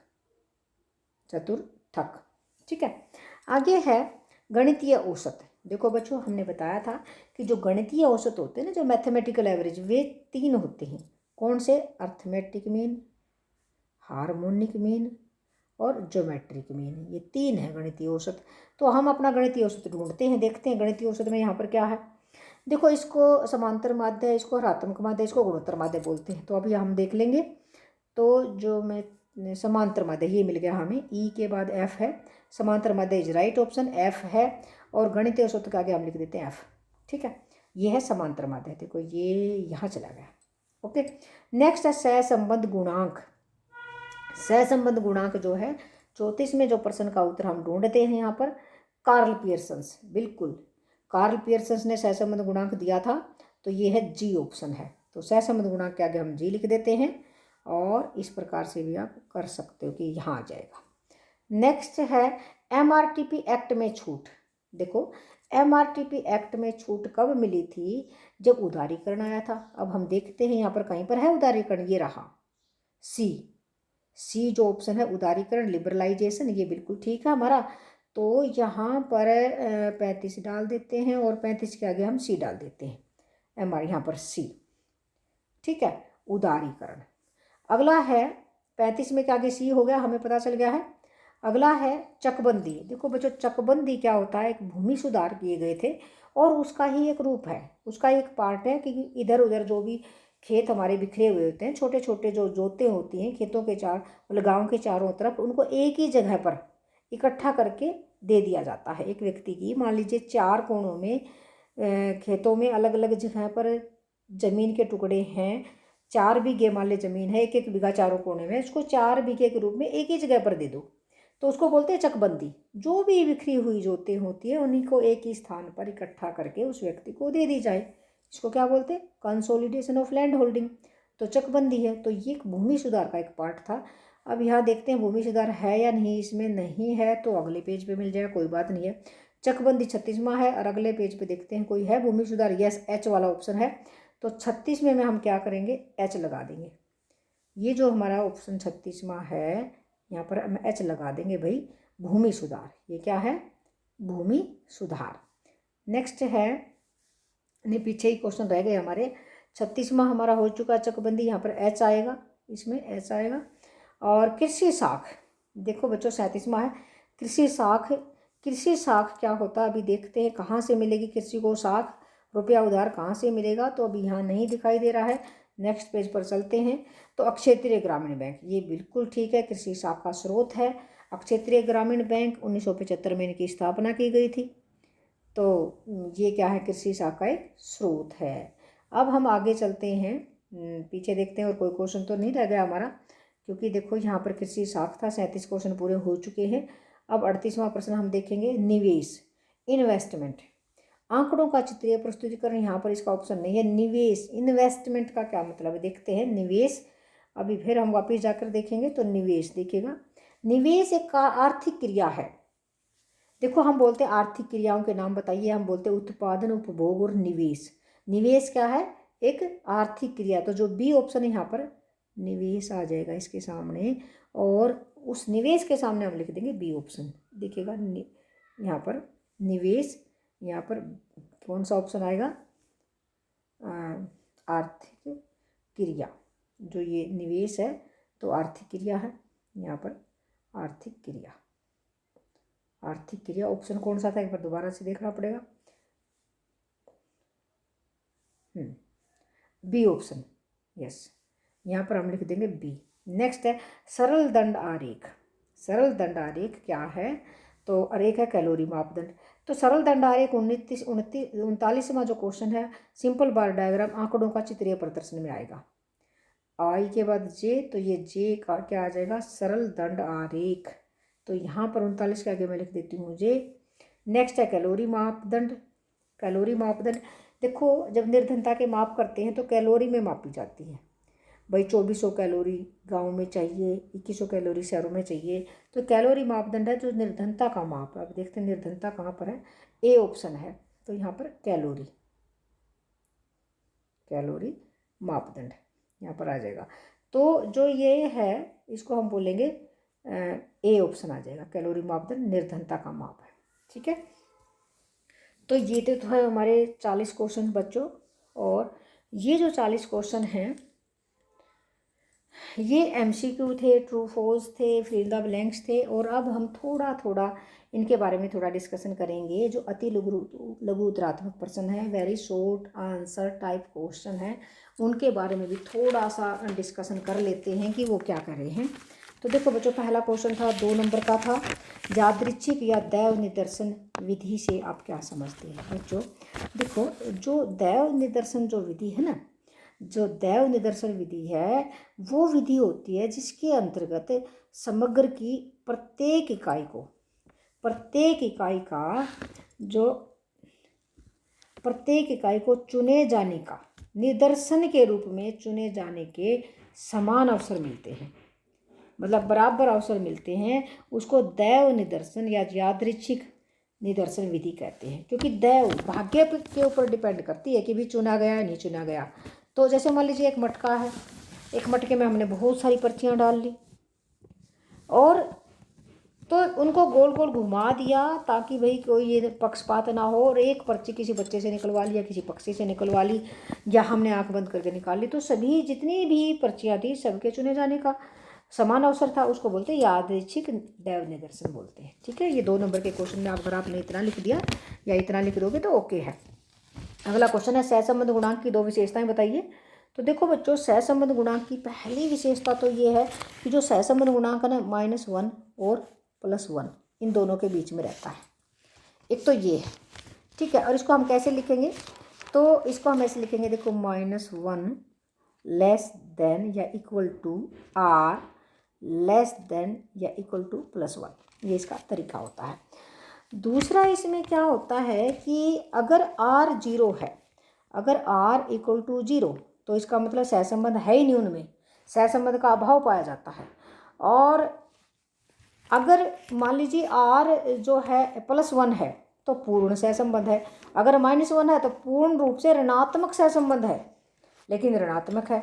ठीक है। आगे है गणितीय औसत। देखो बच्चों, हमने बताया था कि जो गणितीय औसत होते हैं ना, जो मैथमेटिकल एवरेज, वे 3 होते हैं। कौन से, अर्थमेटिक मीन, हार्मोनिक मीन और ज्योमेट्रिक मीन, ये 3 है गणितीय औसत। तो हम अपना गणितीय औसत ढूंढते हैं, देखते हैं गणितीय औसत में यहाँ पर क्या है। देखो, इसको समांतर माध्य है, इसको हरात्मक माध्य, इसको गुणोत्तर माध्य बोलते हैं। तो अभी हम देख लेंगे। तो जो मैं समांतर माध्य, ये मिल गया हमें, ई के बाद एफ है, समांतर माध्य इज राइट ऑप्शन, एफ है, और गणितीय औसत के आगे हम लिख देते हैं एफ, ठीक है। ये है समांतर माध्य, देखो ये यहाँ चला गया, ओके। नेक्स्ट है सहसंबंध गुणांक। सहसंबंध गुणांक जो है 34 में जो प्रश्न का उत्तर हम ढूंढते हैं यहाँ पर, कार्ल पियर्सन्स, बिल्कुल कार्ल पियर्सन्स ने सहसंबंध गुणांक दिया था, तो ये है जी ऑप्शन है। तो सहसंबंध गुणांक के आगे हम जी लिख देते हैं, और इस प्रकार से भी आप कर सकते हो कि यहाँ आ जाएगा। नेक्स्ट है MRTP एक्ट में छूट। देखो, MRTP एक्ट में छूट कब मिली थी, जब उदारीकरण आया था। अब हम देखते हैं यहाँ पर कहीं पर है उदारीकरण, ये रहा सी जो ऑप्शन है, उदारीकरण, लिबरलाइजेशन, ये बिल्कुल ठीक है हमारा। तो यहाँ पर 35 डाल देते हैं, और 35 के आगे हम सी डाल देते हैं, हमारे यहाँ पर सी, ठीक है, उदारीकरण। अगला है 35 में के आगे सी हो गया, हमें पता चल गया है। अगला है चकबंदी। देखो बच्चों, चकबंदी क्या होता है, एक भूमि सुधार किए गए थे, और उसका ही एक रूप है, उसका एक पार्ट है कि इधर उधर जो भी खेत हमारे बिखरे हुए होते हैं, छोटे छोटे जो जोतें होती हैं खेतों के मतलब गाँव के चारों तरफ, उनको एक ही जगह पर इकट्ठा करके दे दिया जाता है एक व्यक्ति की। मान लीजिए 4 कोणों में खेतों में अलग अलग जगह पर जमीन के टुकड़े हैं, 4 बीघे मान ली जमीन है, 1-1 बीघा चारों कोने में, उसको 4 बीघे के रूप में एक ही जगह पर दे दो, तो उसको बोलते हैं चकबंदी। जो भी बिखरी हुई जोतें होती है, उन्हीं को एक ही स्थान पर इकट्ठा करके उस व्यक्ति को दे दी जाए, इसको क्या बोलते हैं, कंसोलिडेशन ऑफ लैंड होल्डिंग। तो चकबंदी है। तो ये एक भूमि सुधार का एक पार्ट था। अब यहाँ देखते हैं भूमि सुधार है या नहीं, इसमें नहीं है तो अगले पेज पे मिल जाएगा, कोई बात नहीं है। चकबंदी 36वां है, और अगले पेज पे देखते हैं कोई है भूमि सुधार, यस एच वाला ऑप्शन है। तो 36 में हम क्या करेंगे, एच लगा देंगे। ये जो हमारा ऑप्शन 36वां है, यहाँ पर हम एच लगा देंगे भाई, भूमि सुधार, ये क्या है, भूमि सुधार। नेक्स्ट है, नहीं पीछे ही क्वेश्चन रह गए हमारे। 36वां हमारा हो चुका चकबंदी, यहाँ पर एच आएगा, इसमें एच आएगा। और कृषि साख, देखो बच्चों 37वां है कृषि साख। कृषि साख क्या होता है, अभी देखते हैं कहाँ से मिलेगी कृषि को साख, रुपया उधार कहाँ से मिलेगा, तो अभी यहाँ नहीं दिखाई दे रहा है। नेक्स्ट पेज पर चलते हैं। तो अक्षेत्रीय ग्रामीण बैंक, ये बिल्कुल ठीक है, कृषि साख का स्रोत है। अब क्षेत्रीय ग्रामीण बैंक 1975 में इनकी स्थापना की गई थी। तो ये क्या है, कृषि शाखा का एक स्रोत है। अब हम आगे चलते हैं, पीछे देखते हैं और कोई क्वेश्चन तो नहीं रह गया हमारा, क्योंकि देखो यहाँ पर कृषि शाखा था, 37 क्वेश्चन पूरे हो चुके हैं। अब 38वां प्रश्न हम देखेंगे, निवेश, इन्वेस्टमेंट। आंकड़ों का चित्रीय प्रस्तुतिकरण, यहाँ पर इसका ऑप्शन नहीं है। निवेश, इन्वेस्टमेंट का क्या मतलब है, देखते हैं। निवेश, अभी फिर हम वापस जाकर देखेंगे तो निवेश देखिएगा। निवेश एक आर्थिक क्रिया है। देखो हम बोलते हैं आर्थिक क्रियाओं के नाम बताइए, हम बोलते हैं उत्पादन, उपभोग और निवेश। निवेश क्या है, एक आर्थिक क्रिया। तो जो बी ऑप्शन है यहाँ पर निवेश आ जाएगा इसके सामने, और उस निवेश के सामने हम लिख देंगे बी ऑप्शन। देखिएगा यहाँ पर निवेश, यहाँ पर कौन सा ऑप्शन आएगा, आर्थिक क्रिया। जो ये निवेश है तो आर्थिक क्रिया है, यहाँ पर आर्थिक क्रिया। आर्थिक क्रिया ऑप्शन कौन सा था, एक बार दोबारा से देखना पड़ेगा। बी ऑप्शन, यस, यहाँ पर हम लिख देंगे बी। नेक्स्ट है सरल दंड आरेख। सरल दंड आरेख क्या है, तो आरेख है कैलोरी मापदंड। तो सरल दंड आरेख 39वां जो क्वेश्चन है, सिंपल बार डायग्राम, आंकड़ों का चित्रीय प्रदर्शन में आएगा। आई के बाद जे, तो ये जे का क्या आ जाएगा, सरल दंड आरेख। तो यहाँ पर 39 के आगे मैं लिख देती हूँ जे। नेक्स्ट है कैलोरी मापदंड। कैलोरी मापदंड, देखो जब निर्धनता के माप करते हैं तो कैलोरी में मापी जाती है। भाई 2400 कैलोरी गांव में चाहिए, 2100 कैलोरी शहरों में चाहिए। तो कैलोरी मापदंड है जो निर्धनता का माप है। अब देखते हैं निर्धनता कहाँ पर है, ए ऑप्शन है। तो यहाँ पर कैलोरी, कैलोरी मापदंड यहाँ पर आ जाएगा। तो जो ये है इसको हम बोलेंगे ए ऑप्शन आ जाएगा, कैलोरी मापदंड निर्धनता का माप है। ठीक है, तो ये तो है हमारे 40 क्वेश्चन बच्चों। और ये जो 40 क्वेश्चन हैं ये एमसीक्यू थे, ट्रू फॉल्स थे, फिल द ब्लैंक्स थे। और अब हम थोड़ा थोड़ा इनके बारे में थोड़ा डिस्कशन करेंगे। जो अति लघु उत्तरात्मक प्रश्न है, very short answer type question है, उनके बारे में भी थोड़ा सा डिस्कशन कर लेते हैं कि वो क्या कर रहे हैं। तो देखो बच्चों, पहला क्वेश्चन था 2 नंबर का था, यादृच्छिक या दैव निदर्शन विधि से आप क्या समझते हैं। बच्चों देखो, जो दैव निदर्शन जो विधि है ना, जो दैव निदर्शन विधि है वो विधि होती है जिसके अंतर्गत समग्र की प्रत्येक इकाई को, प्रत्येक इकाई को चुने जाने का, निदर्शन के रूप में चुने जाने के समान अवसर मिलते हैं, मतलब बराबर अवसर मिलते हैं, उसको दैव निदर्शन या यादृच्छिक निदर्शन विधि कहते हैं। क्योंकि दैव भाग्य के ऊपर डिपेंड करती है कि भी चुना गया या नहीं चुना गया। तो जैसे मान लीजिए एक मटका है, एक मटके में हमने बहुत सारी पर्चियाँ डाल ली और तो उनको गोल गोल घुमा दिया ताकि भाई कोई ये पक्षपात ना हो, और एक पर्ची किसी बच्चे से निकलवा ली या किसी पक्षी से निकलवा ली या हमने आंख बंद करके निकाल ली, तो सभी जितनी भी पर्चियाँ थी सबके चुने जाने का समान अवसर था, उसको बोलते हैं यादृच्छिक दैव निदर्शन बोलते हैं। ठीक है, ये 2 नंबर के क्वेश्चन में अगर आपने इतना लिख दिया या इतना लिख दोगे तो ओके है। अगला क्वेश्चन है सहसंबंध गुणांक की 2 विशेषताएं बताइए। तो देखो बच्चों, सहसंबंध गुणांक की पहली विशेषता तो ये है कि जो सहसंबंध गुणांक है ना, -1 और +1 इन दोनों के बीच में रहता है। एक तो ये है, ठीक है। और इसको हम कैसे लिखेंगे, तो इसको हम ऐसे लिखेंगे, देखो -1 लेस देन या equal to r less than या इक्वल टू +1, ये इसका तरीका होता है। दूसरा इसमें क्या होता है कि अगर r 0 है, अगर r इक्वल टू 0 तो इसका मतलब सहसंबंध है ही नहीं, उनमें सहसंबंध का अभाव पाया जाता है। और अगर मान लीजिए r जो है +1 है तो पूर्ण सहसंबंध है, अगर -1 है तो पूर्ण रूप से ऋणात्मक सहसंबंध है, लेकिन ऋणात्मक है।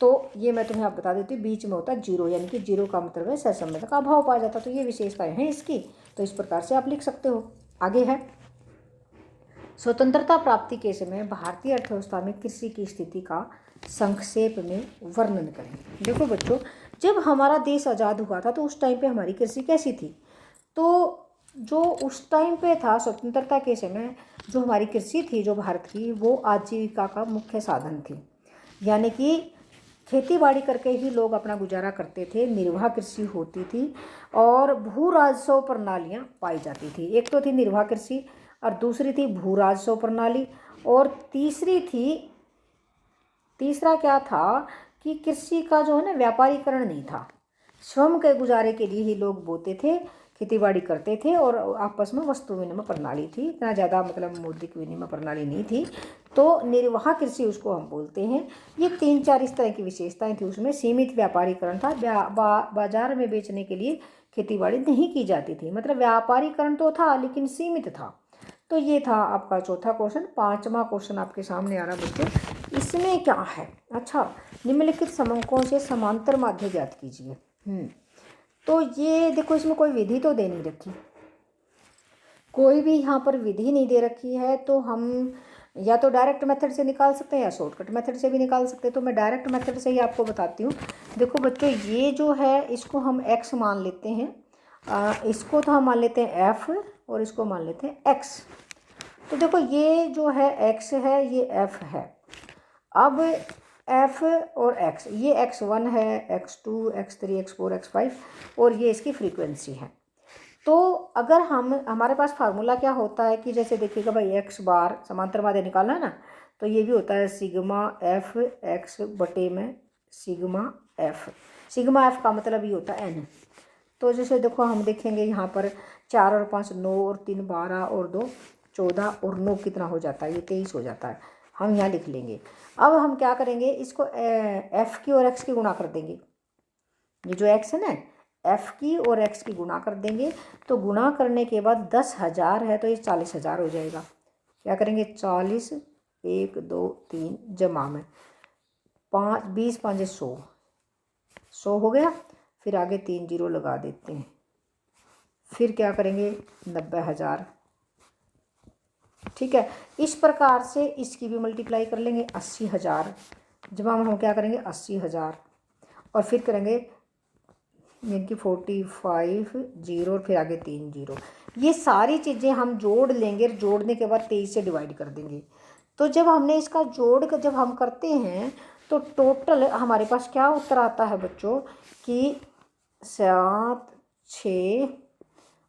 तो ये मैं तुम्हें आप बता देती हूँ, बीच में होता है 0, यानी कि 0 का मतलब है सहसंबंध का अभाव पाया जाता है। तो ये विशेषताएं हैं इसकी, तो इस प्रकार से आप लिख सकते हो। आगे है स्वतंत्रता प्राप्ति के समय भारतीय अर्थव्यवस्था में कृषि की स्थिति का संक्षेप में वर्णन करें। देखो बच्चों, जब हमारा देश आज़ाद हुआ था तो उस टाइम पे हमारी कृषि कैसी थी, तो जो उस टाइम पे था स्वतंत्रता के समय, जो हमारी कृषि थी जो भारत की, वो आजीविका का मुख्य साधन थी। यानी कि खेती बाड़ी करके ही लोग अपना गुजारा करते थे, निर्वाह कृषि होती थी और भू राजस्व प्रणालियाँ पाई जाती थी। एक तो थी निर्वाह कृषि और दूसरी थी भू राजस्व प्रणाली, और तीसरा क्या था कि कृषि का जो है ना व्यापारीकरण नहीं था। श्रम के गुजारे के लिए ही लोग बोते थे, खेतीबाड़ी करते थे और आपस में वस्तु विनिमय प्रणाली थी, इतना ज़्यादा मतलब मौद्रिक विनिमय प्रणाली नहीं थी। तो निर्वाह कृषि उसको हम बोलते हैं। ये 3-4 इस तरह की विशेषताएं थी उसमें। सीमित व्यापारीकरण था, बाजार में बेचने के लिए खेतीबाड़ी नहीं की जाती थी, मतलब व्यापारीकरण तो था लेकिन सीमित था। तो ये था आपका चौथा क्वेश्चन। पांचवा क्वेश्चन आपके सामने आ रहा बच्चे, इसमें क्या है? अच्छा, निम्नलिखित समंकों से समांतर माध्य ज्ञात कीजिए। तो ये देखो, इसमें कोई विधि तो दे नहीं रखी, कोई भी यहाँ पर विधि नहीं दे रखी है, तो हम या तो डायरेक्ट मेथड से निकाल सकते हैं या शॉर्टकट मेथड से भी निकाल सकते हैं। तो मैं डायरेक्ट मेथड से ही आपको बताती हूँ। देखो बच्चों, ये जो है इसको हम x मान लेते हैं, इसको तो हम मान लेते हैं f और इसको मान लेते हैं x। तो देखो ये जो है x है, ये f है। अब f और x, ये x1 है, x2, x3, x4, x5 और ये इसकी फ्रीक्वेंसी है। तो अगर हमारे पास फार्मूला क्या होता है कि जैसे देखिएगा भाई, x बार समांतर माध्य निकालना है ना, तो ये भी होता है सिग्मा f x बटे में सिग्मा f। सिग्मा f का मतलब ये होता है n। तो जैसे देखो हम देखेंगे यहाँ पर 4 और 5 9 और 3 12 और 2 14 और 9 कितना हो जाता है? ये 23 हो जाता है। हम यहाँ लिख लेंगे। अब हम क्या करेंगे, इसको f की और x की गुणा कर देंगे। ये जो x है ना, f की और x की गुणा कर देंगे। तो गुणा करने के बाद 10,000 है तो ये 40,000 हो जाएगा। क्या करेंगे? 40 1 2 3 जमा में 5 20 5 100 हो गया। फिर आगे 3 जीरो लगा देते हैं। फिर क्या करेंगे? 90,000। ठीक है, इस प्रकार से इसकी भी मल्टीप्लाई कर लेंगे। 80,000 जमा में हम क्या करेंगे? 80,000 और फिर करेंगे इनकी 45 जीरो और फिर आगे 3 जीरो। ये सारी चीज़ें हम जोड़ लेंगे, जोड़ने के बाद 23 से डिवाइड कर देंगे। तो जब हमने इसका जोड़ कर जब हम करते हैं तो टोटल हमारे पास क्या उत्तर आता है बच्चों कि 7 6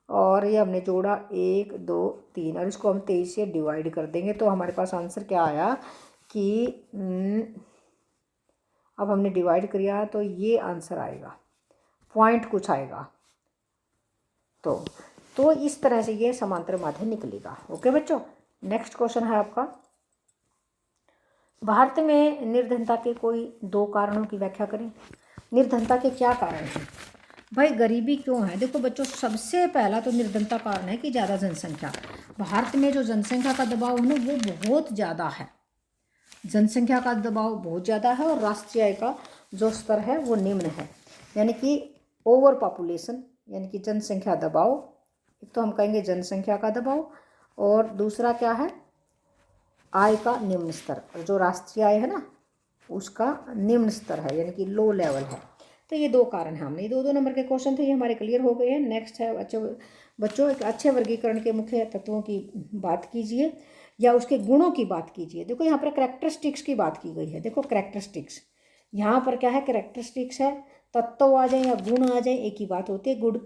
और ये हमने जोड़ा 1 2 3 और इसको हम 23 से डिवाइड कर देंगे। तो हमारे पास आंसर क्या आया कि अब हमने डिवाइड किया तो ये आंसर आएगा, पॉइंट कुछ आएगा। तो इस तरह से ये समांतर माध्य निकलेगा। ओके बच्चों, नेक्स्ट क्वेश्चन है आपका, भारत में निर्धनता के कोई 2 कारणों की व्याख्या करें। निर्धनता के क्या कारण हैं भाई? गरीबी क्यों है? देखो बच्चों, सबसे पहला तो निर्धनता कारण है कि ज़्यादा जनसंख्या। भारत में जो जनसंख्या का दबाव है ना वो बहुत ज़्यादा है। जनसंख्या का दबाव बहुत ज़्यादा है और राष्ट्रीय आय का जो स्तर है वो निम्न है, यानी कि ओवर पॉपुलेशन, यानी कि जनसंख्या दबाव। एक तो हम कहेंगे जनसंख्या का दबाव और दूसरा क्या है? आय का निम्न स्तर। और जो राष्ट्रीय आय है ना उसका निम्न स्तर है, यानी कि लो लेवल है। तो ये 2 कारण हैं। हमने 2 नंबर के क्वेश्चन थे, ये हमारे क्लियर हो गए हैं। नेक्स्ट है अच्छे बच्चों, एक अच्छे वर्गीकरण के मुख्य तत्वों की बात कीजिए या उसके गुणों की बात कीजिए। देखो यहाँ पर कैरेक्टरिस्टिक्स की बात की गई है। देखो कैरेक्टरिस्टिक्स, यहाँ पर क्या है? कैरेक्टरिस्टिक्स है, तत्व आ जाए या गुण आ जाए एक ही बात होती है, गुड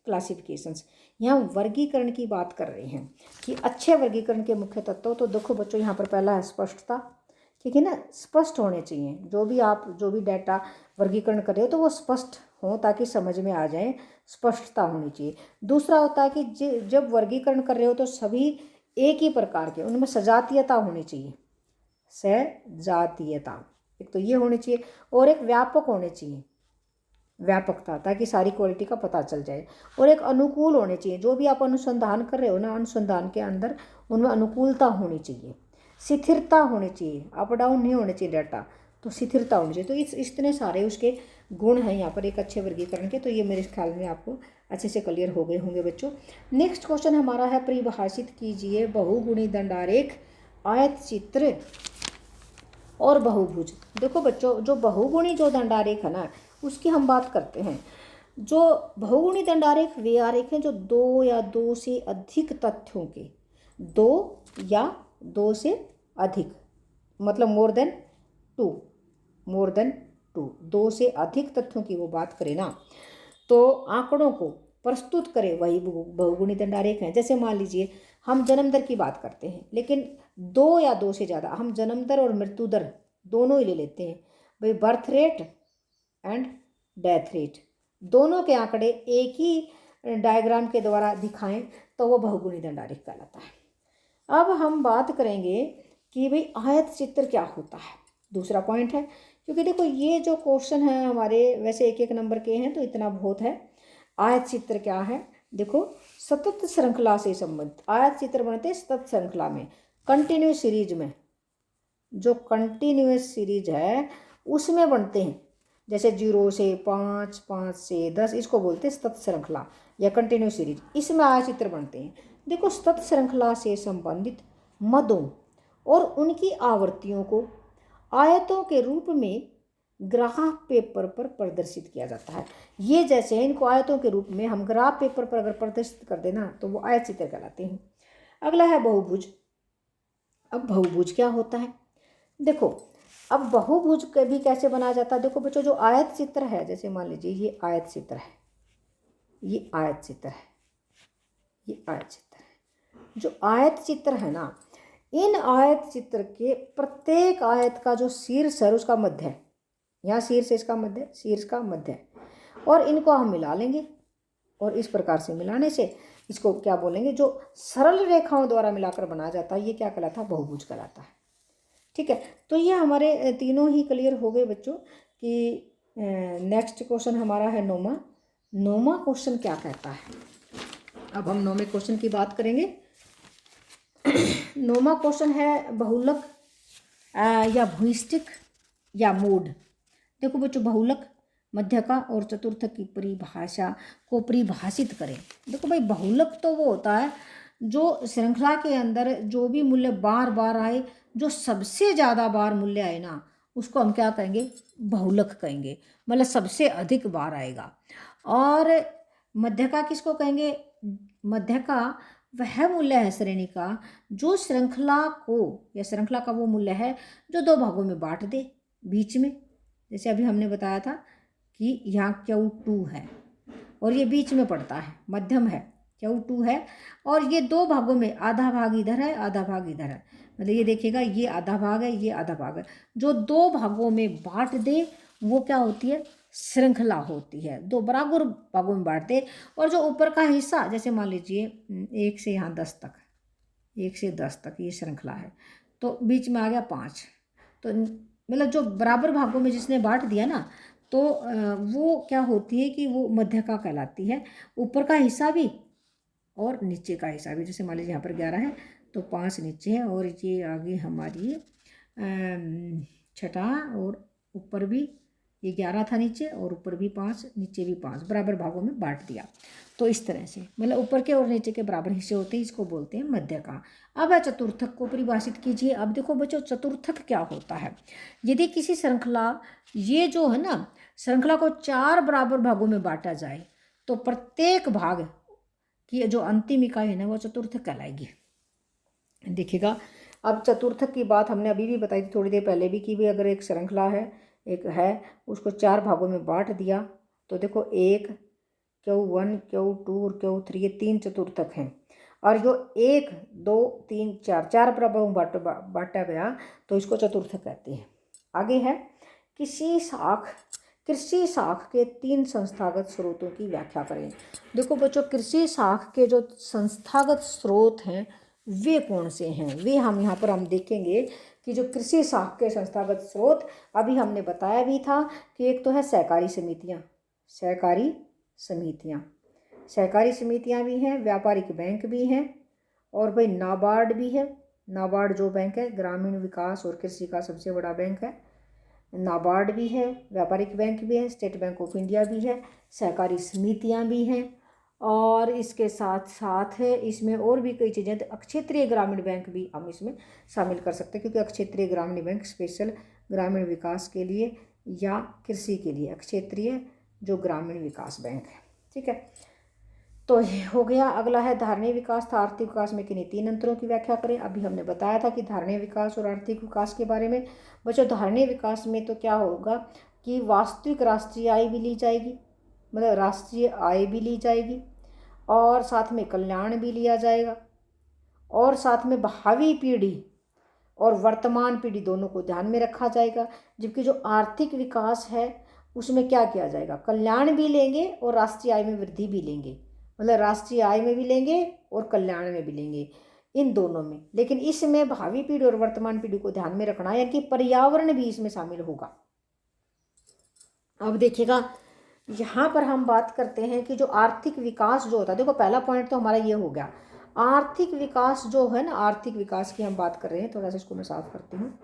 क्लासिफिकेशंस। यहाँ वर्गीकरण की बात कर रहे हैं कि अच्छे वर्गीकरण के मुख्य तत्व। तो देखो बच्चों, यहाँ पर पहला है स्पष्टता। ठीक है ना, स्पष्ट होने चाहिए जो भी डाटा वर्गीकरण कर रहे हो तो वो स्पष्ट हो ताकि समझ में आ जाए, स्पष्टता होनी चाहिए। दूसरा होता है कि जब वर्गीकरण कर रहे हो तो सभी एक ही प्रकार के, उनमें सजातीयता होनी चाहिए, सजातीयता एक तो ये होनी चाहिए, और एक व्यापक होने चाहिए, व्यापकता, ताकि सारी क्वालिटी का पता चल जाए। और एक अनुकूल होने चाहिए, जो भी आप अनुसंधान कर रहे हो ना, अनुसंधान के अंदर उनमें अनुकूलता होनी चाहिए। स्थिरता होनी चाहिए, अप डाउन नहीं होने चाहिए डाटा, तो स्थिरता होनी चाहिए। तो इतने सारे उसके गुण हैं यहाँ पर एक अच्छे वर्गीकरण के। तो ये मेरे ख्याल में आपको अच्छे से क्लियर हो गए होंगे बच्चों। नेक्स्ट क्वेश्चन हमारा है, परिभाषित कीजिए बहुगुणी दंडारेख, आयत चित्र और बहुभुज। देखो बच्चों, जो बहुगुणी जो दंडारेख है ना उसकी हम बात करते हैं। जो बहुगुणी दंडारेख वे आरेख हैं जो 2 या 2 से अधिक तथ्यों के, 2 या 2 से अधिक, मतलब मोर देन टू, 2 से अधिक तथ्यों की वो बात करे ना तो आंकड़ों को प्रस्तुत करे वही बहुगुणी दंडारेख है। जैसे मान लीजिए हम जन्म दर की बात करते हैं, लेकिन 2 या 2 से ज़्यादा, हम जन्म दर और मृत्यु दर दोनों ही ले लेते हैं भाई, birth rate and death rate, दोनों के आंकड़े एक ही डायग्राम के द्वारा दिखाएं तो वो बहुगुणी दंडारेख कहलाता है। अब हम बात करेंगे कि भाई आयत चित्र क्या होता है, दूसरा पॉइंट है। क्योंकि देखो ये जो क्वेश्चन है हमारे वैसे एक एक नंबर के हैं तो इतना बहुत है। आयत चित्र क्या है, देखो सतत श्रृंखला से संबंधित आयत चित्र बनते हैं सतत श्रृंखला में, कंटिन्यूस सीरीज में, जो कंटिन्यूस सीरीज है उसमें बनते हैं। जैसे 0 से 5, 5 से 10, इसको बोलते हैं सतत श्रृंखला या कंटिन्यूस सीरीज, इसमें आयत चित्र बनते हैं। देखो सतत श्रृंखला से संबंधित मदों और उनकी आवृत्तियों को आयतों के रूप में ग्राफ पेपर पर प्रदर्शित किया जाता है। ये जैसे इनको आयतों के रूप में हम ग्राफ पेपर पर अगर प्रदर्शित कर देना तो वो आयत चित्र कहलाते हैं। अगला है बहुभुज। अब बहुभुज क्या होता है, देखो अब बहुभुज भी कैसे बनाया जाता है। देखो बच्चों जो आयत चित्र है, जैसे मान लीजिए ये आयत चित्र है, ये आयत चित्र है, ये आयत चित्र है। जो आयत चित्र है ना, इन आयत चित्र के प्रत्येक आयत का जो शीर्ष है उसका मध्य है, यहाँ शीर्ष इसका मध्य, शीर्ष का मध्य है, और इनको हम मिला लेंगे और इस प्रकार से मिलाने से इसको क्या बोलेंगे, जो सरल रेखाओं द्वारा मिलाकर बनाया जाता है ये क्या कहलाता है, बहुभुज कहलाता है। ठीक है, तो ये हमारे तीनों ही क्लियर हो गए बच्चों कि नेक्स्ट क्वेश्चन हमारा है नौमा। नौमा क्वेश्चन क्या कहता है, अब हम नौवें क्वेश्चन की बात करेंगे। नौमा क्वेश्चन है बहुलक या भूइष्टिक या मोड। देखो बच्चों बहुलक, मध्यका और चतुर्थक की परिभाषा को परिभाषित करें। देखो भाई बहुलक तो वो होता है जो श्रृंखला के अंदर जो भी मूल्य बार बार आए, जो सबसे ज़्यादा बार मूल्य आए ना उसको हम क्या कहेंगे, बहुलक कहेंगे, मतलब सबसे अधिक बार आएगा। और मध्यका किसको कहेंगे, मध्यका वह मूल्य है श्रेणी का जो श्रृंखला को या श्रृंखला का वो मूल्य है जो 2 भागों में बांट दे बीच में। जैसे अभी हमने बताया था कि यहाँ Q2 है और ये बीच में पड़ता है, मध्यम है, Q2 है और ये 2 भागों में, आधा भाग इधर है आधा भाग इधर है, मतलब ये देखिएगा ये आधा भाग है ये आधा भाग है, जो 2 भागों में बांट दे वो क्या होती है, श्रृंखला होती है। 2 बराबर भागों में बांट दे और जो ऊपर का हिस्सा, जैसे मान लीजिए 1 से यहाँ 10 तक, 1 से 10 तक ये श्रृंखला है, तो बीच में आ गया 5, तो मतलब जो बराबर भागों में जिसने बांट दिया ना तो वो क्या होती है कि वो मध्यका कहलाती है। ऊपर का हिस्सा भी और नीचे का हिस्सा भी, जैसे मान लीजिए यहाँ पर 11 है तो 5 नीचे है और ये आगे हमारी 6ठा और ऊपर भी ये 11 था नीचे और ऊपर भी 5, नीचे भी 5, बराबर भागों में बांट दिया। तो इस तरह से मतलब ऊपर के और नीचे के बराबर हिस्से होते हैं, इसको बोलते हैं मध्यका। अब चतुर्थक को परिभाषित कीजिए। अब देखो बच्चों चतुर्थक क्या होता है, यदि किसी श्रृंखला, ये जो है ना श्रृंखला को 4 बराबर भागों में बांटा जाए तो प्रत्येक भाग की जो अंतिम इकाई है ना वो चतुर्थक कहलाएगी। देखिएगा अब चतुर्थक की बात हमने अभी भी बताई थी थोड़ी देर पहले भी कि भी अगर एक श्रृंखला है, एक है, उसको 4 भागों में बांट दिया तो देखो 1, Q1, Q2 और Q3 ये 3 चतुर्थक हैं। और जो 1, 2, 3, 4 बराबर में बांटा गया तो इसको चतुर्थक कहते हैं। आगे है कृषि शाख के 3 संस्थागत स्रोतों की व्याख्या करें। देखो बच्चों कृषि शाख के जो संस्थागत स्रोत हैं वे कौन से हैं, वे हम यहाँ पर देखेंगे कि जो कृषि शाख के संस्थागत स्रोत, अभी हमने बताया भी था कि एक तो है सहकारी समितियाँ भी हैं, व्यापारिक बैंक भी हैं और भाई नाबार्ड भी है। नाबार्ड जो बैंक है ग्रामीण विकास और कृषि का सबसे बड़ा बैंक है, नाबार्ड भी है, व्यापारिक बैंक भी है, स्टेट बैंक ऑफ इंडिया भी है, सहकारी समितियाँ भी हैं और इसके साथ साथ है इसमें और भी कई चीज़ें। तो क्षेत्रीय ग्रामीण बैंक भी हम इसमें शामिल कर सकते हैं क्योंकि क्षेत्रीय ग्रामीण बैंक स्पेशल ग्रामीण विकास के लिए या कृषि के लिए क्षेत्रीय जो ग्रामीण विकास बैंक है। ठीक है, तो ये हो गया। अगला है धारणीय विकास था आर्थिक विकास में किन्हीं 3 अंतरों की व्याख्या करें। अभी हमने बताया था कि धारणीय विकास और आर्थिक विकास के बारे में। बच्चों धारणीय विकास में तो क्या होगा, कि वास्तविक राष्ट्रीय आय भी ली जाएगी, मतलब राष्ट्रीय आय भी ली जाएगी, और साथ में कल्याण भी लिया जाएगा, और साथ में भावी पीढ़ी और वर्तमान पीढ़ी दोनों को ध्यान में रखा जाएगा। जबकि जो आर्थिक विकास है उसमें क्या किया जाएगा, कल्याण भी लेंगे और राष्ट्रीय आय में वृद्धि भी लेंगे, मतलब राष्ट्रीय आय में भी लेंगे और कल्याण में भी लेंगे, इन दोनों में। लेकिन इसमें भावी पीढ़ी और वर्तमान पीढ़ी को ध्यान में रखना है, यानी कि पर्यावरण भी इसमें शामिल होगा। अब देखिएगा, यहाँ पर हम बात करते हैं कि जो आर्थिक विकास जो होता है, देखो पहला पॉइंट तो हमारा ये हो गया, आर्थिक विकास जो है ना, आर्थिक विकास की हम बात कर रहे हैं। थोड़ा सा इसको मैं साफ करती हूँ।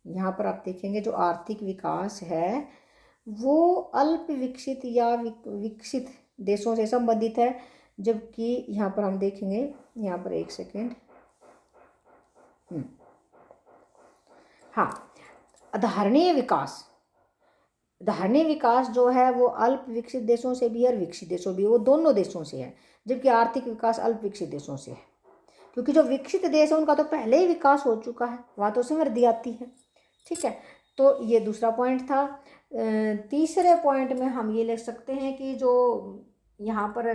यहाँ पर आप देखेंगे जो आर्थिक विकास है वो अल्प विकसित या विकसित देशों से संबंधित है। जबकि यहाँ पर हम देखेंगे, यहाँ पर एक सेकेंड, हाँ, धारणीय विकास, धारणीय विकास जो है वो अल्प विकसित देशों से भी और विकसित देशों भी, वो दोनों देशों से है। जबकि आर्थिक विकास अल्प विकसित देशों से है, क्योंकि जो विकसित देश है उनका तो पहले ही विकास हो चुका है, वहाँ तो समृद्धि आती है। ठीक है, तो ये दूसरा पॉइंट था। तीसरे पॉइंट में हम ये ले सकते हैं कि जो यहाँ पर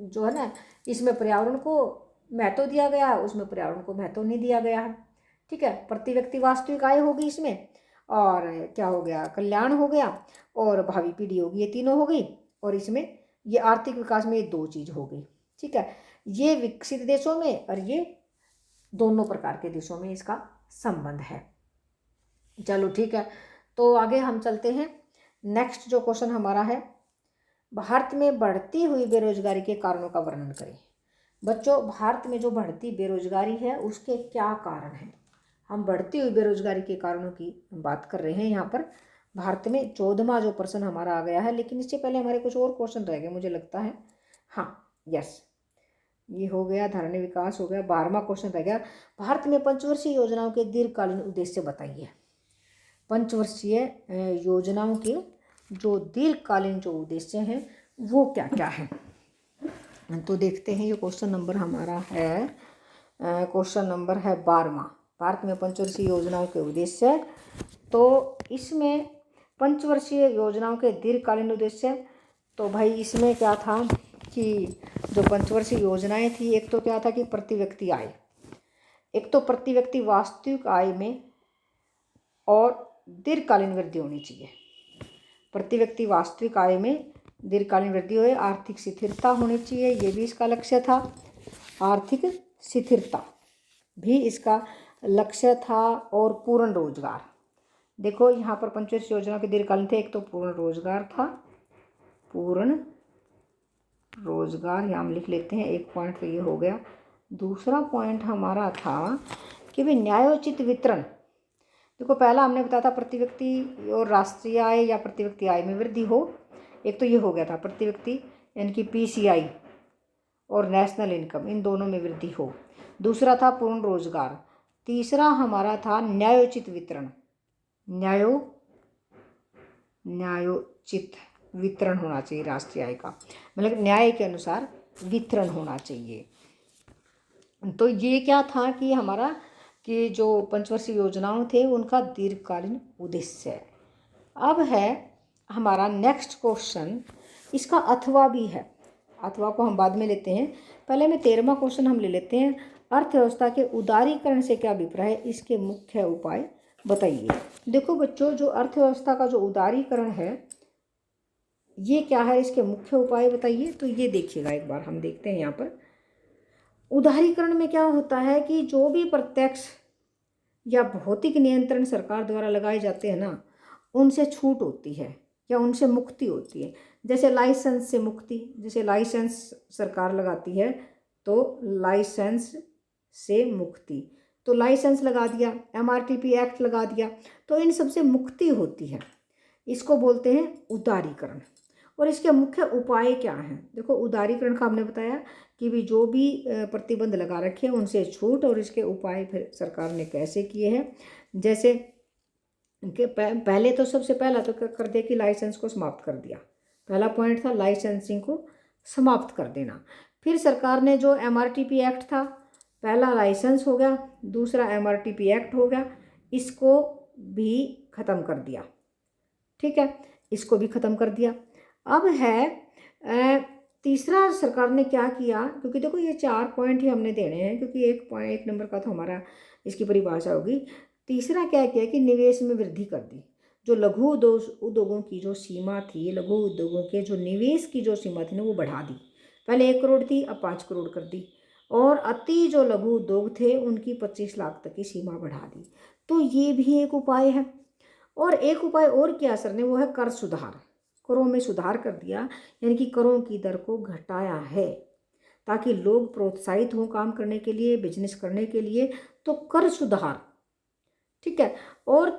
जो है ना, इसमें पर्यावरण को महत्व दिया गया है, उसमें पर्यावरण को महत्व नहीं दिया गया है। ठीक है, प्रति व्यक्ति वास्तविक आय होगी इसमें, और क्या हो गया, कल्याण हो गया, और भावी पीढ़ी होगी, ये तीनों हो गई। और इसमें ये आर्थिक विकास में ये दो चीज़ हो गई। ठीक है, ये विकसित देशों में और ये दोनों प्रकार के देशों में इसका संबंध है। चलो ठीक है, तो आगे हम चलते हैं। नेक्स्ट जो क्वेश्चन हमारा है, भारत में बढ़ती हुई बेरोजगारी के कारणों का वर्णन करें। बच्चों, भारत में जो बढ़ती बेरोजगारी है उसके क्या कारण हैं? हम बढ़ती हुई बेरोजगारी के कारणों की बात कर रहे हैं। यहाँ पर भारत में 14वां जो प्रश्न हमारा आ गया है, लेकिन इससे पहले हमारे कुछ और क्वेश्चन रह गए मुझे लगता है। हाँ, यस, ये हो गया, धारणीय विकास हो गया। 12वां क्वेश्चन रह गया, भारत में पंचवर्षीय योजनाओं के दीर्घकालीन उद्देश्य बताइए। पंचवर्षीय योजनाओं के जो दीर्घकालीन जो उद्देश्य हैं वो क्या क्या है, तो देखते हैं। ये क्वेश्चन नंबर हमारा है, क्वेश्चन नंबर है 12वां, भारत में पंचवर्षीय योजनाओं के उद्देश्य। तो इसमें पंचवर्षीय योजनाओं के दीर्घकालीन उद्देश्य, तो भाई इसमें क्या था कि जो पंचवर्षीय योजनाएं थी, एक तो क्या था कि प्रति व्यक्ति आय, एक तो प्रति व्यक्ति वास्तविक आय में और दीर्घकालीन वृद्धि होनी चाहिए। प्रति व्यक्ति वास्तविक आय में दीर्घकालीन वृद्धि हो, आर्थिक स्थिरता होनी चाहिए, ये भी इसका लक्ष्य था। आर्थिक स्थिरता भी इसका लक्ष्य था, और पूर्ण रोजगार। देखो यहाँ पर पंचवर्षीय योजना के दीर्घकालीन थे, एक तो पूर्ण रोजगार था, पूर्ण रोजगार, यहाँ हम लिख लेते हैं, एक पॉइंट तो ये हो गया। दूसरा पॉइंट हमारा था कि भाई न्यायोचित वितरण। देखो पहला हमने बताया था प्रति व्यक्ति और राष्ट्रीय आय या प्रति व्यक्ति आय में वृद्धि हो, एक तो ये हो गया था प्रति व्यक्ति यानी कि PCI और नेशनल इनकम, इन दोनों में वृद्धि हो। दूसरा था पूर्ण रोजगार। तीसरा हमारा था न्यायोचित वितरण, न्यायोचित वितरण होना चाहिए राष्ट्रीय आय का, मतलब न्याय के अनुसार वितरण होना चाहिए। तो ये क्या था कि हमारा कि जो पंचवर्षीय योजनाओं थे उनका दीर्घकालीन उद्देश्य है। अब है हमारा नेक्स्ट क्वेश्चन, इसका अथवा भी है, अथवा को हम बाद में लेते हैं, पहले में 13वां क्वेश्चन हम ले लेते हैं। अर्थव्यवस्था के उदारीकरण से क्या अभिप्राय है, इसके मुख्य उपाय बताइए। देखो बच्चों, जो अर्थव्यवस्था का जो उदारीकरण है ये क्या है, इसके मुख्य उपाय बताइए। तो ये देखिएगा, एक बार हम देखते हैं यहाँ पर उदारीकरण में क्या होता है कि जो भी प्रत्यक्ष या भौतिक नियंत्रण सरकार द्वारा लगाए जाते हैं ना, उनसे छूट होती है या उनसे मुक्ति होती है। जैसे लाइसेंस से मुक्ति, जैसे लाइसेंस सरकार लगाती है तो लाइसेंस से मुक्ति, तो लाइसेंस लगा दिया, MRTP एक्ट लगा दिया, तो इन सब से मुक्ति होती है, इसको बोलते हैं उदारीकरण। और इसके मुख्य उपाय क्या हैं? देखो उदारीकरण का हमने बताया कि भी जो भी प्रतिबंध लगा रखे हैं उनसे छूट, और इसके उपाय फिर सरकार ने कैसे किए हैं। जैसे कि पहले तो सबसे पहला तो कर दिया कि लाइसेंस को समाप्त कर दिया, पहला पॉइंट था लाइसेंसिंग को समाप्त कर देना। फिर सरकार ने जो MRTP एक्ट था पहला लाइसेंस हो गया, दूसरा MRTP एक्ट हो गया, इसको भी ख़त्म कर दिया। ठीक है, इसको भी ख़त्म कर दिया। अब है तीसरा सरकार ने क्या किया, क्योंकि देखो ये 4 पॉइंट ही हमने देने हैं, क्योंकि एक नंबर का तो हमारा इसकी परिभाषा होगी। तीसरा क्या किया कि निवेश में वृद्धि कर दी। जो लघु उद्योगों की जो सीमा थी, लघु उद्योगों के जो निवेश की जो सीमा थी ना, वो बढ़ा दी। पहले 1 करोड़ थी, अब 5 करोड़ कर दी। और अति जो लघु उद्योग थे उनकी 25 लाख तक की सीमा बढ़ा दी। तो ये भी एक उपाय है। और एक उपाय और किया सर ने, वो है कर सुधार। करों में सुधार कर दिया, यानी कि करों की दर को घटाया है ताकि लोग प्रोत्साहित हों काम करने के लिए, बिजनेस करने के लिए। तो कर सुधार, ठीक है। और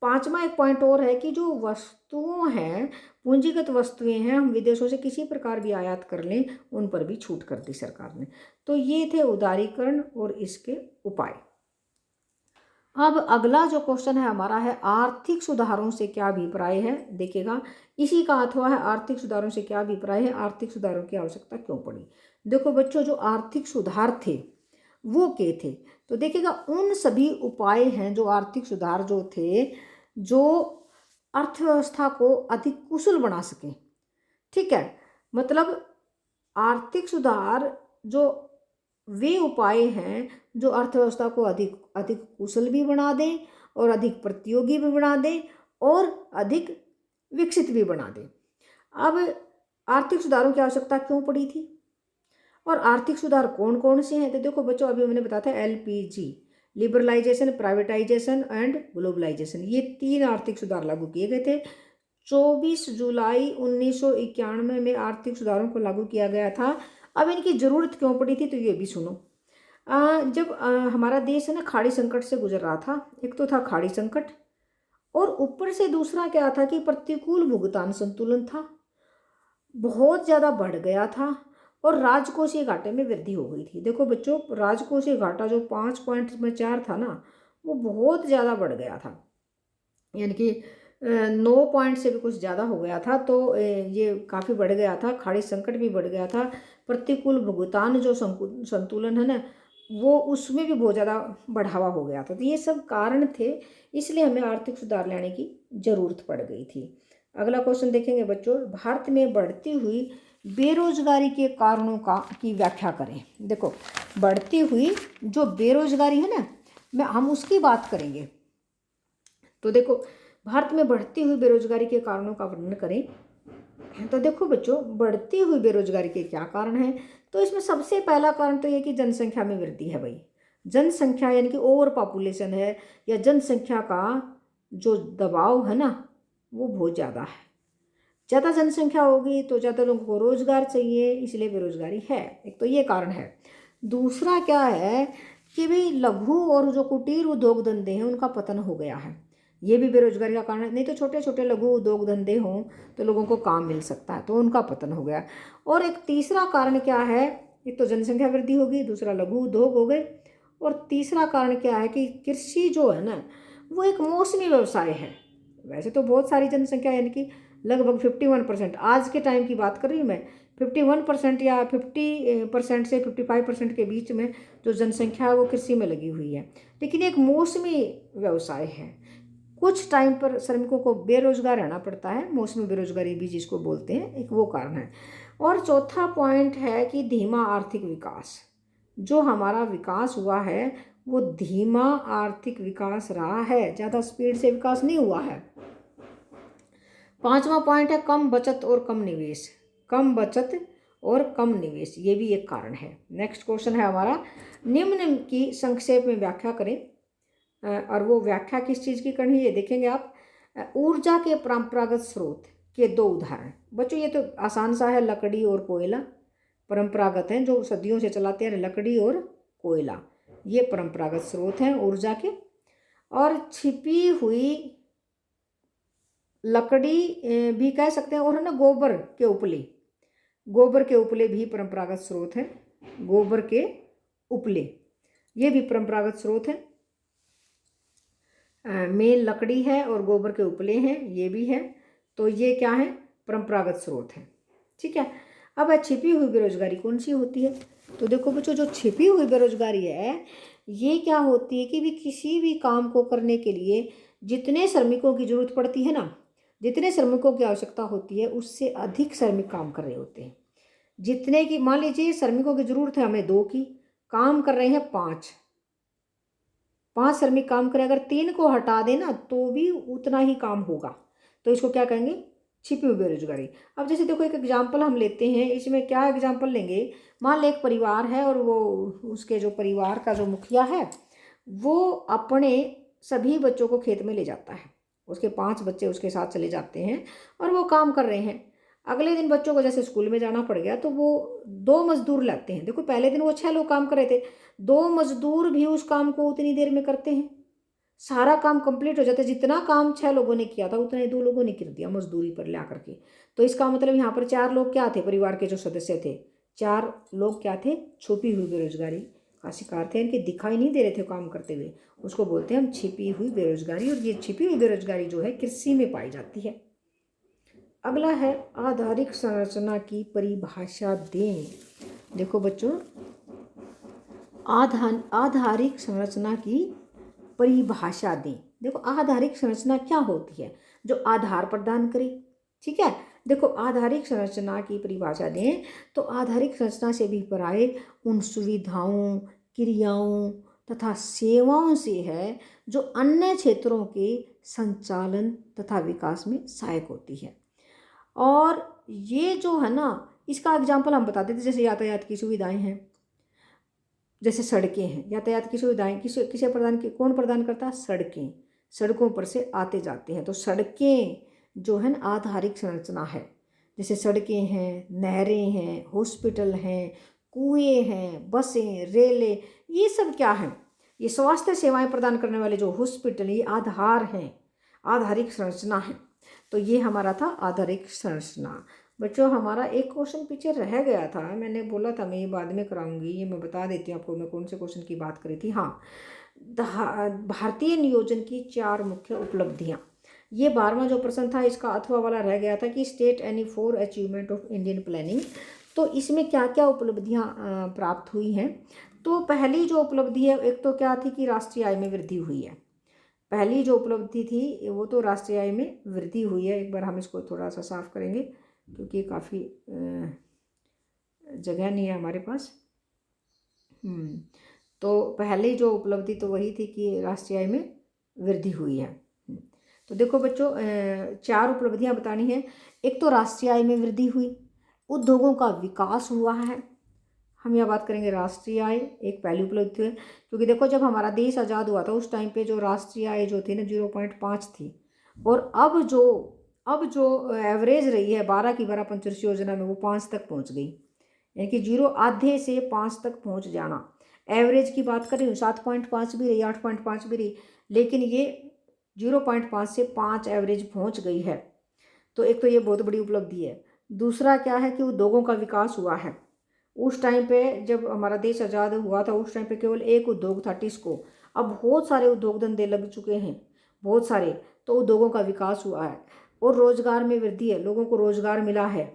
पांचवा एक पॉइंट और है कि जो वस्तुओं हैं, पूंजीगत वस्तुएं हैं, हम विदेशों से किसी प्रकार भी आयात कर लें, उन पर भी छूट कर दी सरकार ने। तो ये थे उदारीकरण और इसके उपाय। अब अगला जो क्वेश्चन है हमारा है, आर्थिक सुधारों से क्या अभिप्राय है। देखिएगा, इसी का अथवा है आर्थिक सुधारों से क्या अभिप्राय है, आर्थिक सुधारों की आवश्यकता क्यों पड़ी। देखो बच्चों, जो आर्थिक सुधार थे वो क्या थे, तो देखिएगा उन सभी उपाय हैं जो आर्थिक सुधार जो थे, जो अर्थव्यवस्था को अधिक कुशल बना सके। ठीक है, मतलब आर्थिक सुधार जो वे उपाय हैं जो अर्थव्यवस्था को अधिक अधिक कुशल भी बना दें और अधिक प्रतियोगी भी बना दें और अधिक विकसित भी बना दें। अब आर्थिक सुधारों की आवश्यकता क्यों पड़ी थी और आर्थिक सुधार कौन कौन से हैं, तो देखो बच्चों, अभी मैंने बताया था LPG, liberalisation, privatisation and globalisation, ये 3 आर्थिक सुधार लागू किए गए थे। 24 जुलाई 1991 में आर्थिक सुधारों को लागू किया गया था। अब इनकी ज़रूरत क्यों पड़ी थी, तो ये भी सुनो। जब हमारा देश है ना खाड़ी संकट से गुजर रहा था, एक तो था खाड़ी संकट और ऊपर से दूसरा क्या था कि प्रतिकूल भुगतान संतुलन था, बहुत ज़्यादा बढ़ गया था और राजकोषीय घाटे में वृद्धि हो गई थी। देखो बच्चों, राजकोषीय घाटा जो 5 पॉइंट में 4 था ना, वो बहुत ज़्यादा बढ़ गया था, यानी कि 9 पॉइंट से भी कुछ ज़्यादा हो गया था। तो ये काफ़ी बढ़ गया था, खाड़ी संकट भी बढ़ गया था, प्रतिकूल भुगतान जो संतुलन है ना, वो उसमें भी बहुत ज़्यादा बढ़ावा हो गया था। तो ये सब कारण थे, इसलिए हमें आर्थिक सुधार लाने की ज़रूरत पड़ गई थी। अगला क्वेश्चन देखेंगे बच्चों, भारत में बढ़ती हुई बेरोजगारी के कारणों की व्याख्या करें। देखो, बढ़ती हुई जो बेरोजगारी है ना, हम उसकी बात करेंगे। तो देखो, भारत में बढ़ती हुई बेरोजगारी के कारणों का वर्णन करें। तो देखो बच्चों, बढ़ती हुई बेरोजगारी के क्या कारण हैं, तो इसमें सबसे पहला कारण तो ये कि जनसंख्या में वृद्धि है भाई। जनसंख्या यानी कि ओवर पॉपुलेशन है, या जनसंख्या का जो दबाव है ना, वो बहुत ज़्यादा है। ज़्यादा जनसंख्या होगी तो ज़्यादा लोगों को रोजगार चाहिए, इसलिए बेरोजगारी है। एक तो ये कारण है। दूसरा क्या है कि भाई लघु और जो कुटीर उद्योग धंधे हैं उनका पतन हो गया है, ये भी बेरोजगारी का कारण है। नहीं तो छोटे छोटे लघु उद्योग धंधे हों तो लोगों को काम मिल सकता है, तो उनका पतन हो गया। और एक तीसरा कारण क्या है, एक तो जनसंख्या वृद्धि होगी, दूसरा लघु उद्योग हो गए, और तीसरा कारण क्या है कि कृषि जो है ना, वो एक मौसमी व्यवसाय है। वैसे तो बहुत सारी जनसंख्या, यानी कि लगभग 51%, आज के टाइम की बात कर रही हूँ मैं, 51% या 50% से 55% के बीच में जो जनसंख्या है वो कृषि में लगी हुई है। लेकिन एक मौसमी व्यवसाय है, कुछ टाइम पर श्रमिकों को बेरोजगार रहना पड़ता है, मौसमी बेरोजगारी भी जिसको बोलते हैं, एक वो कारण है। और चौथा पॉइंट है कि धीमा आर्थिक विकास, जो हमारा विकास हुआ है वो धीमा आर्थिक विकास रहा है, ज़्यादा स्पीड से विकास नहीं हुआ है। पांचवा पॉइंट है कम बचत और कम निवेश, कम बचत और कम निवेश, ये भी एक कारण है। नेक्स्ट क्वेश्चन है हमारा, निम्न की संक्षेप में व्याख्या करें। और वो व्याख्या किस चीज़ की करनी है ये देखेंगे आप। ऊर्जा के परंपरागत स्रोत के 2 उदाहरण। बच्चों, ये तो आसान सा है, लकड़ी और कोयला परंपरागत हैं, जो सदियों से चलाते हैं, लकड़ी और कोयला, ये परंपरागत स्रोत हैं ऊर्जा के। और छिपी हुई लकड़ी भी कह सकते हैं, और है ना गोबर के उपले, गोबर के उपले भी परंपरागत स्रोत हैं, गोबर के उपले ये भी परंपरागत स्रोत हैं। मेन लकड़ी है और गोबर के उपले हैं, ये भी है, तो ये क्या है, परंपरागत स्रोत हैं। ठीक है। अब छिपी हुई बेरोजगारी कौन सी होती है, तो देखो बच्चों, जो छिपी हुई बेरोजगारी है, ये क्या होती है कि भी किसी भी काम को करने के लिए जितने श्रमिकों की जरूरत पड़ती है ना, जितने श्रमिकों की आवश्यकता होती है, उससे अधिक श्रमिक काम कर रहे होते हैं। जितने की, मान लीजिए श्रमिकों की जरूरत है हमें 2 की, काम कर रहे हैं 5, 5 श्रमिक काम करें, अगर 3 को हटा देना तो भी उतना ही काम होगा। तो इसको क्या कहेंगे? छिपी हुई बेरोजगारी। अब जैसे देखो एक एग्जाम्पल हम लेते हैं, इसमें क्या एग्जाम्पल लेंगे, मान लो एक परिवार है और वो, उसके जो परिवार का जो मुखिया है, वो अपने सभी बच्चों को खेत में ले जाता है, उसके 5 बच्चे उसके साथ चले जाते हैं और वो काम कर रहे हैं। अगले दिन बच्चों को जैसे स्कूल में जाना पड़ गया तो वो 2 मजदूर लाते हैं। देखो पहले दिन वो 6 लोग काम कर रहे थे, 2 मजदूर भी उस काम को उतनी देर में करते हैं, सारा काम कंप्लीट हो जाता है। जितना काम 6 लोगों ने किया था उतना ही 2 लोगों ने कर दिया मजदूरी पर ला करके। तो इसका मतलब यहाँ पर 4 लोग क्या थे, परिवार के जो सदस्य थे, 4 लोग क्या थे, छुपी हुई बेरोजगारी का शिकार थे, इनके दिखाई नहीं दे रहे थे काम करते हुए, उसको बोलते हैं हम छिपी हुई बेरोजगारी। और ये छिपी हुई बेरोजगारी जो है कृषि में पाई जाती है। अगला है आधारिक संरचना की परिभाषा दें। देखो बच्चों, आधारिक संरचना की परिभाषा दें। देखो आधारिक संरचना क्या होती है? जो आधार प्रदान करे। ठीक है, देखो आधारिक संरचना की परिभाषा दें तो आधारिक संरचना से भी पराये उन सुविधाओं, क्रियाओं तथा सेवाओं से है जो अन्य क्षेत्रों के संचालन तथा विकास में सहायक होती है। और ये जो है ना, इसका एग्जाम्पल हम बताते थे, जैसे यातायात की सुविधाएं हैं, जैसे सड़कें हैं, यातायात की सुविधाएं किसे कौन प्रदान करता है? सड़कें, सड़कों पर से आते जाते हैं। तो सड़कें जो है ना आधारिक संरचना है। जैसे सड़कें हैं, नहरें हैं, हॉस्पिटल हैं, कुएं हैं, बसें, रेलें, ये सब क्या है? ये स्वास्थ्य सेवाएं प्रदान करने वाले जो हॉस्पिटल, ये आधार हैं, आधारिक संरचना है। तो ये हमारा था आधारिक संरचना। बच्चों हमारा एक क्वेश्चन पीछे रह गया था, मैंने बोला था मैं ये बाद में कराऊंगी, ये मैं बता देती हूँ आपको मैं कौन से क्वेश्चन की बात करी थी। हाँ, भारतीय नियोजन की 4 मुख्य उपलब्धियाँ। ये 12वां जो प्रश्न था इसका अथवा वाला रह गया था कि state any 4 achievement of Indian planning. तो इसमें क्या क्या उपलब्धियाँ प्राप्त हुई हैं? तो पहली जो उपलब्धि है, एक तो क्या थी कि राष्ट्रीय आय में वृद्धि हुई है। पहली जो उपलब्धि थी वो तो राष्ट्रीय आय में वृद्धि हुई है। एक बार हम इसको थोड़ा सा साफ करेंगे क्योंकि काफ़ी जगह नहीं है हमारे पास। तो पहली जो उपलब्धि तो वही थी कि राष्ट्रीय आय में वृद्धि हुई है। तो देखो बच्चों, 4 उपलब्धियां बतानी है। एक तो राष्ट्रीय आय में वृद्धि हुई, उद्योगों का विकास हुआ है। हम यह बात करेंगे राष्ट्रीय आय एक पहली उपलब्धि है, क्योंकि देखो जब हमारा देश आज़ाद हुआ था उस टाइम पे जो राष्ट्रीय आय जो थी ना 0.5 थी, और अब जो एवरेज रही है 12 की 12 पंचवर्षीय योजना में वो 5 तक पहुंच गई। यानी कि 0 आधे से 5 तक पहुंच जाना। एवरेज की बात करें 7.5 भी रही, 8.5 भी रही, लेकिन ये 0.5 से 5 एवरेज पहुंच गई है। तो एक तो ये बहुत बड़ी उपलब्धि है। दूसरा क्या है कि उद्योगों का विकास हुआ है। उस टाइम पे जब हमारा देश आज़ाद हुआ था उस टाइम पे केवल एक उद्योग था, टिस्को। अब बहुत सारे उद्योग धंधे लग चुके हैं, बहुत सारे। तो उद्योगों का विकास हुआ है और रोजगार में वृद्धि है, लोगों को रोजगार मिला है।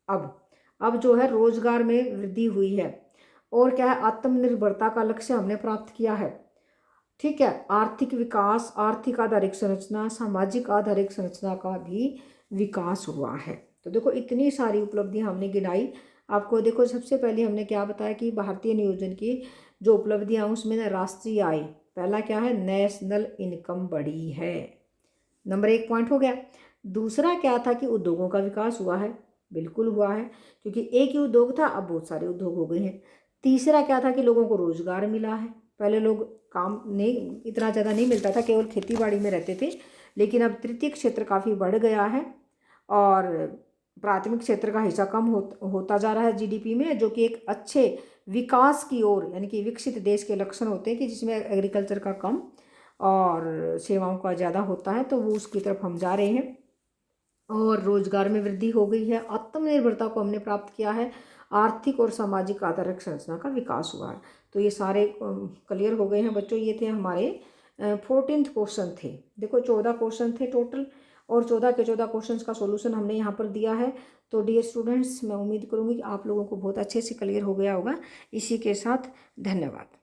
अब जो है रोजगार में वृद्धि हुई है। और क्या है, आत्मनिर्भरता का लक्ष्य हमने प्राप्त किया है। ठीक है, आर्थिक विकास, आर्थिक आधारिक संरचना, सामाजिक आधारिक संरचना का भी विकास हुआ है। तो देखो इतनी सारी उपलब्धियां हमने गिनाई आपको। देखो सबसे पहले हमने क्या बताया कि भारतीय नियोजन की जो उपलब्धियां उसमें ना राष्ट्रीय आय, पहला क्या है, नेशनल इनकम बढ़ी है, नंबर 1 पॉइंट हो गया। दूसरा क्या था कि उद्योगों का विकास हुआ है, बिल्कुल हुआ है, क्योंकि एक ही उद्योग था अब बहुत सारे उद्योग हो गए हैं। तीसरा क्या था कि लोगों को रोजगार मिला है। पहले लोग काम नहीं इतना ज़्यादा नहीं मिलता था, केवल खेती बाड़ी में रहते थे, लेकिन अब तृतीय क्षेत्र काफ़ी बढ़ गया है और प्राथमिक क्षेत्र का हिस्सा कम होता जा रहा है जीडीपी में, जो कि एक अच्छे विकास की ओर, यानी कि विकसित देश के लक्षण होते हैं कि जिसमें एग्रीकल्चर का कम और सेवाओं का ज़्यादा होता है, तो वो उसकी तरफ हम जा रहे हैं। और रोजगार में वृद्धि हो गई है, आत्मनिर्भरता को हमने प्राप्त किया है, आर्थिक और सामाजिक आधारिक संरचना का विकास हुआ है। तो ये सारे क्लियर हो गए हैं बच्चों। ये थे हमारे 14th क्वेश्चन थे। देखो 14 क्वेश्चन थे टोटल और 14 के 14 क्वेश्चंस का सॉल्यूशन हमने यहाँ पर दिया है। तो डियर स्टूडेंट्स, मैं उम्मीद करूँगी कि आप लोगों को बहुत अच्छे से क्लियर हो गया होगा। इसी के साथ धन्यवाद।